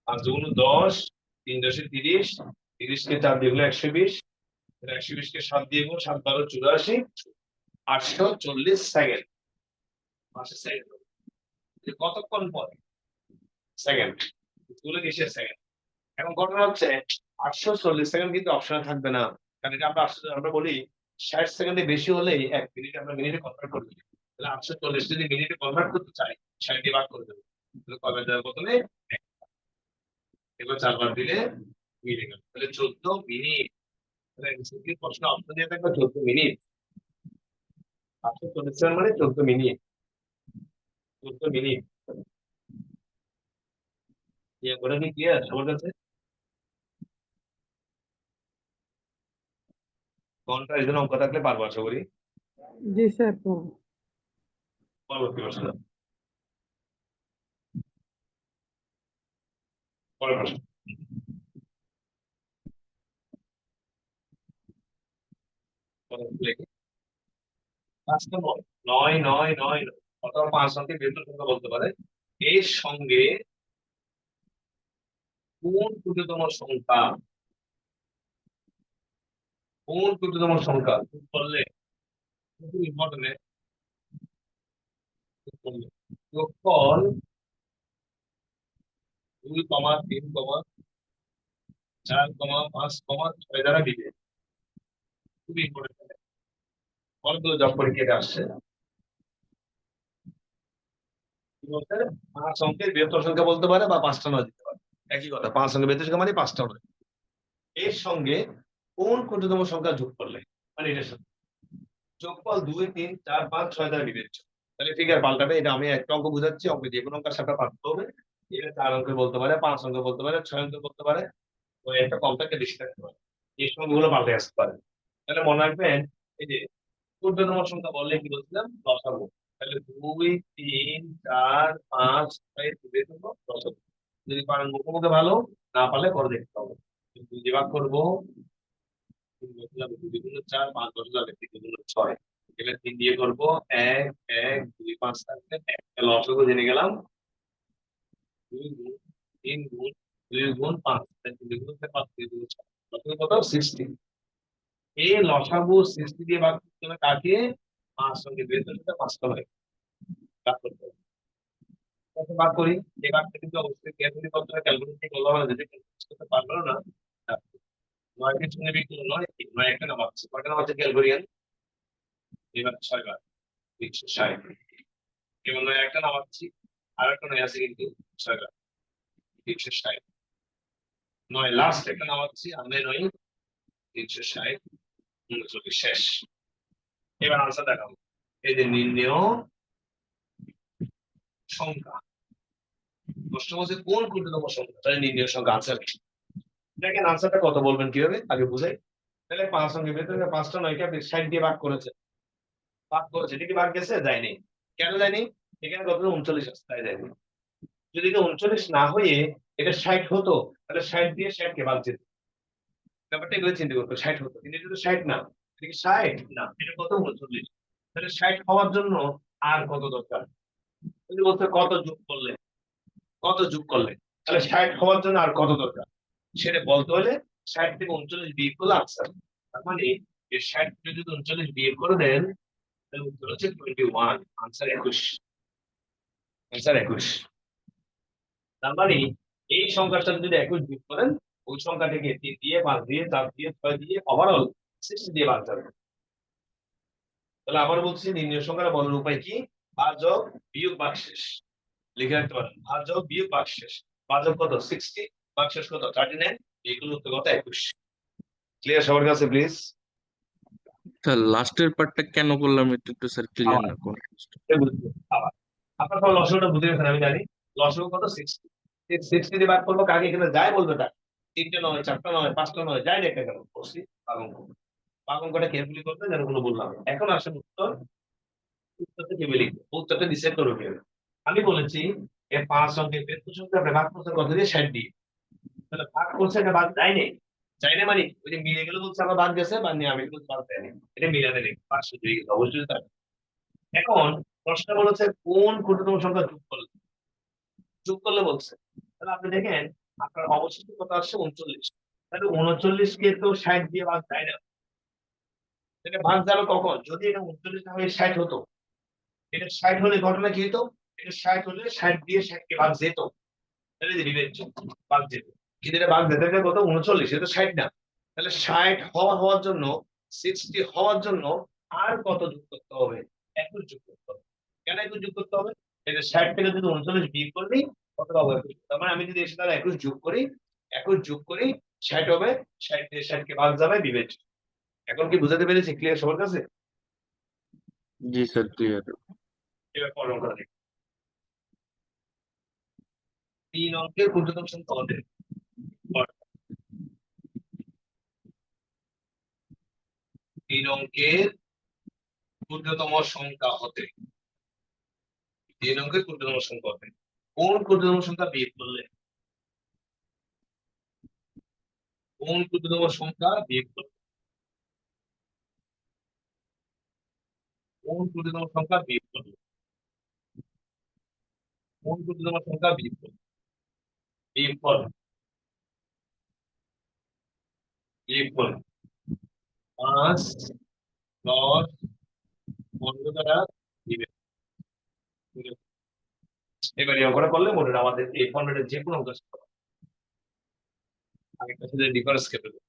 5 গুণ 10, 3 10 30, 30 কে 4 দিয়ে গুলো 120, 120 কে 7 দিয়ে গুণ, 7 12 84, 840 সেকেন্ড। 5 সেকেন্ড কতক্ষণ পরে? সেকেন্ড গুলো কিসের সেকেন্ড? এখন ঘটনা হচ্ছে 840 সেকেন্ড কিন্তু অপশনে থাকবে না, কারণ এটা আমরা বলি 60 সেকেন্ডে বেশি হলেই 1 মিনিট আমরা মিনিটে কনভার্ট করে দিই। তাহলে 840 যদি মিনিটে কনভার্ট করতে চাই, 60 দিয়ে ভাগ করে দেবো। তাহলে কবে দেওয়ার প্রথমে এবার 4 বার দিলে মিলে গেল, তাহলে 14 মিনিট। তাহলে এমসিকিউ প্রশ্ন অপশন দিয়ে থাকবে 14 মিনিট। 840 সেকেন্ড মানে 14 মিনিট। 14 মিনিট। ওটা কি ক্লিয়ার সবার কাছে? ঘন্টা এই জন্য অঙ্ক থাকলে পারবো আশা করি। जी सर तो পরবর্তী প্রশ্ন, পরের প্রশ্ন। লিখি, 5টা 9, 9, 9, 9 অথবা 5 অঙ্কের বিয়োগের সংখ্যা বলতে পারে। এর সঙ্গে কোন ক্ষুদ্রতম সংখ্যা, কোন ক্ষুদ্রতম সংখ্যা যোগ করলে, খুব ইম্পর্টেন্ট, যোগফল 2, 3, 4, 5, 6 দ্বারা দিবে। খুবই ইম্পর্টেন্ট, অনেকগুলো জব পরীক্ষা আসছে। কি বলতে? 5 অঙ্কের বৃহত্তর সংখ্যা বলতে পারে বা 5টা নয় দিতে পারে, একই কথা। 5 অঙ্কের বৃহত্তর সংখ্যা মানে 5টা নয়। এর সঙ্গে কোন ক্ষুদ্রতম সংখ্যা যোগ করলে, মানে এটার সাথে যোগফল 2, 3, 4, 5, 6 দ্বারা বিবেচ্য। তাহলে ফিগার পাল্টাবে। এটা আমি একটা অঙ্ক বুঝাচ্ছি, অঙ্ক যে কোনো অঙ্কের সাথে পারতে হবে। এটা 4 অঙ্কের বলতে পারে, 5 অঙ্কের বলতে পারে, 6 অঙ্কের বলতে পারে। তো একটা কম থাকে, বেশি থাকতে পারে, এই সংখ্যাগুলো পাল্টে আসতে পারে। তাহলে মনে রাখবেন, এই যে ক্ষুদ্রতম সংখ্যা বললে কি বলছিলাম, লসাগু। তাহলে 2 3 4 5 6 বের করবো লসাগু। যদি পারেন মুখোমুখি ভালো, না পারলে পরে দেখতে হবে। দুই দিয়ে ভাগ করবো, 2 দুগুণ 4, 5 10 যাবে, 3 দুগুণ 6। এবার 3 দিয়ে করবো 1 1 2 5 থাকবে, একটা লসাগু জেনে গেলাম। 2 গুণ 3 গুণ 2 গুণ 5, 3 দুগুণ 5, 3 দুগুণ 6, লসাগু কত 60। এই লসাগু 60 দিয়ে ভাগ করতে হবে কাকে, 5 সঙ্গে বের করতে 5টা হয় ভাগ করতে হবে। কত ভাগ করি, এই ভাগটা কিন্তু অবশ্যই ক্যালকুলেট করতে হবে, ক্যালকুলেট দিয়ে করলে হবে, যদি ক্যালকুলেট করতে পারলো না। 9 কে শূন্য বিয়োগ করলে 9, 9 একটা নামাচ্ছে, কয়টা নামাচ্ছে খেয়াল করি। এবার 6 বার 360, এবার 9 একটা নামাচ্ছি, আর একটা 9 আছে কিন্তু 6 বার 360, 9 লাস্ট একটা নামাচ্ছি, আর 9 360, 39 শেষ। এবার আনসার দেখাবো। এই যে নির্ণেয় সংখ্যা, প্রশ্ন বলছে কোন ক্ষুদ্রতম সংখ্যা, তাহলে নির্ণেয় সংখ্যা আনসার কি। দেখেন আনসারটা কত বলবেন কিভাবে আগে বুঝাই। তাহলে 5 সঙ্গে ভেতরে 5টা 9কে আপনি 60 দিয়ে ভাগ করেছে, এটা কি ভাগ গেছে, যায়নি। কেন যায়নি, এখানে কত 39 আছে, তাই যায়নি। যদি এটা 39 না হয়ে এটা 60 হতো, তাহলে 60 দিয়ে 60 কে ভাগ যেত। ব্যাপারটা এগুলো চিন্তা করতো, 60 হতো, কিন্তু এটা তো 60 না। এটা কি 60 না, এটা কত 39। তাহলে 60 হওয়ার জন্য আর কত দরকার, যদি বলতে কত যোগ করলে, কত যোগ করলে, তাহলে 60 হওয়ার জন্য আর কত দরকার সেটা বলতে হলে 60 থেকে 39 বিয়োগ করলে আনসার। তার মানে এই 60 থেকে যদি 39 বিয়োগ করে দেন, তাহলে উত্তর হচ্ছে 21, আনসার 21, আনসার 21। তার মানে এই সংখ্যার সাথে যদি 21 যোগ করেন, ওই সংখ্যাটাকে 3 দিয়ে 5 দিয়ে 4 দিয়ে 6 দিয়ে ওভারঅল 60 দিয়ে ভাগ যাবে। তাহলে আবার বলছি, নির্ণয় সংখ্যাটা বলার উপায় কি, ভাজক বিয়োগ ভাগশেষ। লিখে রাখতে পারেন, ভাজক বিয়োগ ভাগশেষ। ভাজক কত 60, ভাগশেষ কত 39, এইগুলো উত্তর কত 21। ক্লিয়ার সবার কাছে প্লিজ। স্যার লাস্টের পার্টটা কেন করলাম এটা একটু স্যার ক্লিয়ার আবার না কোন। আবার আপনার তো লসটা বুঝে গেছেন, আমি জানি। লসও কত 60, 60 দিয়ে ভাগ করবো কাকে, এখানে যাই বলবে তা, 3টে নয় 4টা নয় 5টা নয় যাই দেখে কেন বলছি, পাগঙ্ক। পাগঙ্কটা কেয়ারফুলি করতে যেন বললাম। এখন আসেন উত্তর, উত্তরটা কিভাবে লিখবো, উত্তরটা ডিসাইড করবো কিভাবে। আমি বলেছি এর 5 অঙ্কের বের সংখ্যা আপনি ভাগ করছেন কত দিয়ে, 60 দিয়ে। তাহলে ভাগ করছে, এটা ভাগ যায় নাই, যায় না মানে ওই যে মিলে গেলে বলছে আমার ভাগ গেছে, বা নিয়ে আমি বলছি ভাগ দেয়নি, এটা মিলাতে নেই, 500 দিয়ে গেছে অবশ্যই তাই। এখন প্রশ্ন বলেছে কোন ক্ষুদ্রতম সংখ্যা যোগ করলে, যোগ করলে বলছে। তাহলে আপনি দেখেন আপনার অবশিষ্ট কত আসছে 39, তাহলে 39 কে তো 60 দিয়ে ভাগ যায় না। এটা ভাগ যাবে কখন, যদি এটা 39 না হয়ে 60 হতো। এটা 60 হলে ঘটনা কি হতো, এটা 60 হলে 60 দিয়ে 60 কে ভাগ যেত, তাহলে যে রিভেঞ্জ ভাগ যেত। কিন্তু এটা ভাগ যেতে কত 39, এটা তো 60 না। তাহলে 60 হওয়ার জন্য, 60 হওয়ার জন্য আর কত যোগ করতে হবে, 21 যোগ করতে হবে। কেন 21 যোগ করতে হবে, এটা 60 থেকে যদি 39 বিয়োগ করলি কত পাবো 21। তার মানে আমি যদি এর সাথে 21 যোগ করি, 21 যোগ করি 60 হবে, 60 দিয়ে 60 কে ভাগ যাবে বিভেদ। এখন কি বুঝাতে পেরেছি, ক্লিয়ার সবার কাছে। জি স্যার ক্লিয়ার। এবার পরের অঙ্কটা দেখি। 3 অঙ্কের ক্ষুদ্রতম সংখ্যা হতে, 3 অঙ্কের ক্ষুদ্রতম সংখ্যা হতে, 3 অঙ্কের ক্ষুদ্রতম সংখ্যা হতে কোন ক্ষুদ্রতম সংখ্যা বিয়োগ করলে, কোন ক্ষুদ্রতম সংখ্যা বিয়োগ করলে, কোন ক্ষুদ্রতম সংখ্যা বিয়োগ করলে, কোন ক্ষুদ্রতম সংখ্যা বিয়োগ করলে, বিয়োগ করলে, বিয়োগ করলে 5 10 15 দ্বারা দিবে। এবার এই অঙ্কটা করলে মনে হয় আমাদের এই ফর্মেটের যে কোনো অঙ্ক আগেরটার সাথে ডিফারেন্স কেটে দেবে।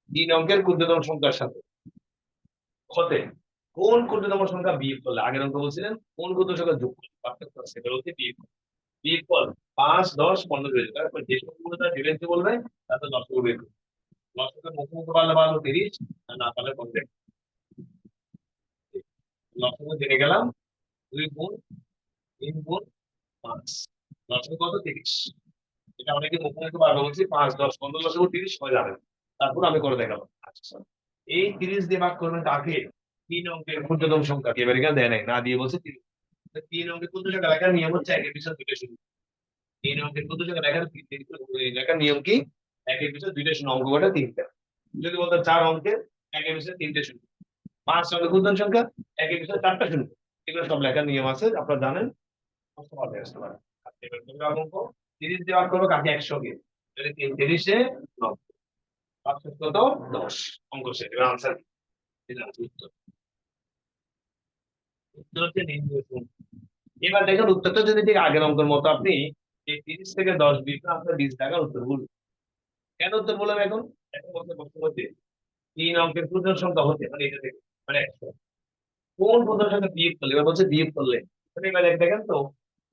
3 অঙ্কের ক্ষুদ্রতম সংখ্যার সাথে হতে কোন ক্ষুদ্রতম সংখ্যা বিয়োগ করলে, আগের অঙ্ক বলছিলেন কোন ক্ষুদ্র সংখ্যা যোগ করলে, পার্থক্য আছে, সেটা হচ্ছে বিয়োগ করলে। বিয়োগ কর 5 10 15 হয়ে যাবে, তারপর যে সংখ্যাগুলো তার ডিফারেন্স বলবে তাতে লসগু বের করবে। লসগুলো মুখোমুখি পারলে ভালো 30, আর না পারলে 50। লসগু জেনে গেলাম, 2 গুণ 3 গুণ 5 10 কত 30। এটা অনেকে মুখে বারবার বলছি 5 10 15 10 30 হয়ে যাবে। তারপর আমি করে দেখাবো। আচ্ছা এই 30 দিয়ে ভাগ করবেন কাকে? 3 অঙ্কের ক্ষুদ্রতম সংখ্যা কে এখানে দেয় নাই, না দিয়ে বলছে 3 অঙ্কের ক্ষুদ্র সংখ্যা লেখার নিয়ম হচ্ছে একের পিছনে দুইটা শূন্য। 3 অঙ্কের ক্ষুদ্র সংখ্যা লেখার নিয়ম কি? একের পিছনে দুইটা শূন্য, অঙ্ক কটা 3টা। যদি বলতো 4 অঙ্কের একের পিছনে 3টে শূন্য, 5 অঙ্কের ক্ষুদ্র সংখ্যা একের পিছনে 4টা শূন্য। এগুলো সব লেখার নিয়ম আছে, আপনারা জানেন। আসতে পারবে। আচ্ছা, এবার তোমরা অঙ্ক 30 দিয়ে ভাগ করবো কাকে? 100 কে। তাহলে 3 30 এ 90, 5 কত 10। অঙ্ক শেষ। এবার আনসার দিলাম। উত্তর উত্তর হচ্ছে নির্ণয় করুন। এবার দেখেন উত্তরটা যদি ঠিক আগের অঙ্কের মতো আপনি এই 30 থেকে 10 বিয়োগ করেন, আপনার 20 টাকার উত্তর ভুল। কেন উত্তর বললাম? এখন এখন বলতে প্রশ্ন হচ্ছে 3 অঙ্কের ক্ষুদ্র সংখ্যা হতে মানে এটা থেকে মানে 100 কোন ক্ষুদ্র সংখ্যা বিয়োগ করলে, এবার বলছে বিয়োগ করলে। তাহলে এবার দেখেন তো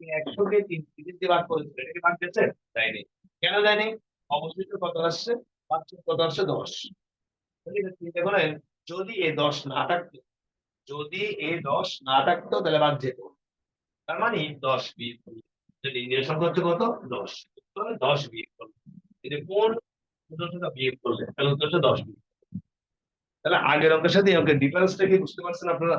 100 কে 30 দিয়ে ভাগ করেছে, এটা কি ভাগ দিয়েছে? যায়নি। কেন যায়নি? অবশিষ্ট কত আসছে? 5 কত আসছে? 10। তাহলে এবার চিন্তা করেন, যদি এই 10 না থাকতো, যদি এই 10 না থাকতো তাহলে বাদ যেত। তার মানে 10 বিয়োগ করলে লিনিয়ার সংখ্যা হচ্ছে কত? 10। 10 বিয়োগ করলে এই যে কোন ক্ষুদ্র সংখ্যা বিয়োগ করলে, তাহলে উত্তর হচ্ছে 10 বিয়োগ। তাহলে আগের অঙ্কের সাথে এই অঙ্কের ডিফারেন্সটা কি বুঝতে পারছেন আপনারা?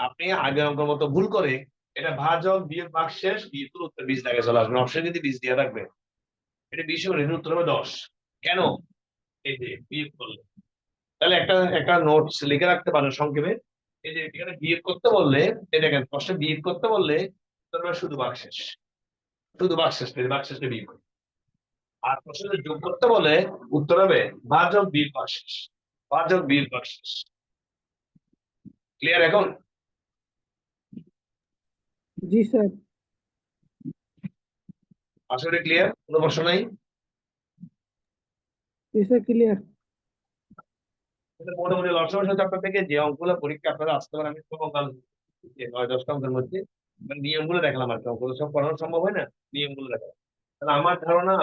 আপনি আগের অঙ্কের মতো ভুল করে এটা ভাজক বিয়োগ ভাগশেষ বিয়োগ করে উত্তর 20 টাকা চলে আসবে। অপশন কিন্তু 20 দিয়ে থাকবে, এটা 20 হবে, এর উত্তর হবে 10। কেন? এই যে বিয়োগ করলে। তাহলে একটা একটা নোটস লিখে রাখতে পারেন সংক্ষেপে। এই যে এখানে বিয়োগ করতে বললে, এই দেখেন প্রশ্নে বিয়োগ করতে বললে উত্তর হবে শুধু ভাগশেষ, শুধু ভাগশেষ পেয়ে ভাগশেষটা বিয়োগ করে। আর প্রশ্নে যোগ করতে বলে উত্তর হবে ভাজক বিয়োগ ভাগশেষ, ভাজক বিয়োগ ভাগশেষ। ক্লিয়ার এখন? जी सर। আশা করি ক্লিয়ার, কোনো প্রশ্ন নাই। जी सर क्लियर। মোটামুটি লসাগু চ্যাপ্টার থেকে যে অঙ্কগুলো পরীক্ষা আপনারা আসতে পারেন, আমি সব অঙ্ক 9-10টা অঙ্কের মধ্যে মানে নিয়মগুলো দেখালাম আর কি। অঙ্কগুলো সব করানো সম্ভব হয় না, নিয়মগুলো দেখালাম। তাহলে আমার ধারণা,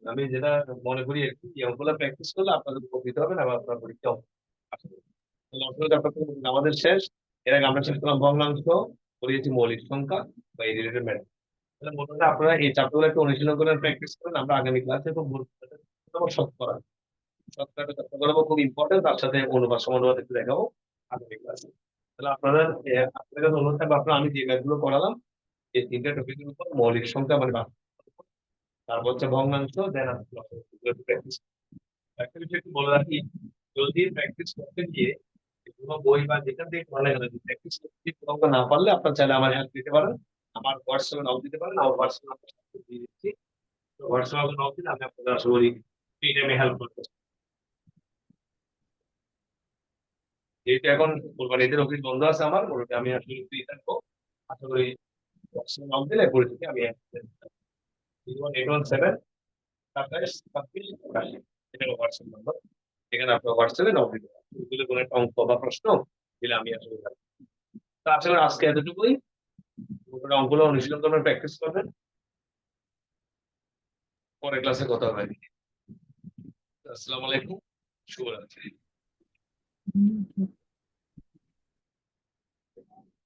আমি যেটা মনে করি একটু, এই অঙ্কগুলো প্র্যাকটিস করলে আপনাদের উপকৃত হবেন এবং আপনার পরীক্ষা লসাগু চ্যাপ্টার থেকে আমাদের শেষ। এর আগে আমরা শেষ করলাম ভগ্নাংশ, করিয়েছি মৌলিক সংখ্যা বা এই রিলেটেড ম্যাথ। তাহলে মোটামুটি আপনারা এই চ্যাপ্টারগুলো একটু অনুশীলন করে প্র্যাকটিস করেন। আমরা আগামী ক্লাসে খুব গুরুত্বপূর্ণ শতকরা, শতকরাটা চেষ্টা করবো, খুব ইম্পর্টেন্ট। তার সাথে অনুবাদ সমানুবাদ একটু দেখাবো আগামী ক্লাসে। তাহলে আপনাদের আপনাদের কাছে অনুরোধ থাকবে, আপনারা আমি যে ম্যাথগুলো করালাম এই 3টা টপিকের উপর মৌলিক সংখ্যা মানে তারপর হচ্ছে ভগ্নাংশ, দেন প্র্যাকটিস। একটা বিষয় একটু বলে রাখি, যদি প্র্যাকটিস করতে গিয়ে কোনো বই বা যেখান থেকে পড়া গেলে প্র্যাকটিস করতে কোনো অঙ্ক না পারলে আপনার চাইলে আমার হেল্প দিতে পারেন, আমার হোয়াটসঅ্যাপে নক দিতে পারেন। আমার হোয়াটসঅ্যাপ নাম্বার দিয়ে দিচ্ছি, হোয়াটসঅ্যাপে নক দিলে আমি আপনাদের আশা করি ফ্রি টাইমে হেল্প করতে। যেহেতু এখন কোরবানি ঈদের অফিস বন্ধ আছে আমার, ওটা আমি আসলে ফ্রি থাকবো। আশা করি হোয়াটসঅ্যাপে নক দিলে পরিস্থিতি আমি 01817 27 26 এটা হোয়াটসঅ্যাপ নাম্বার। এখানে আপনার হোয়াটসঅ্যাপে নক দিতে পারেন যদি কোনো একটা অঙ্ক বা প্রশ্ন দিলে আমি আসলে থাকবো। তো আসলে আজকে এতটুকুই। পুরো অঙ্কগুলো অনুশীলন করবেন, প্র্যাকটিস করবেন। পরের ক্লাসে কথা হবে। আসসালামু আলাইকুম, শুভরাত্রি।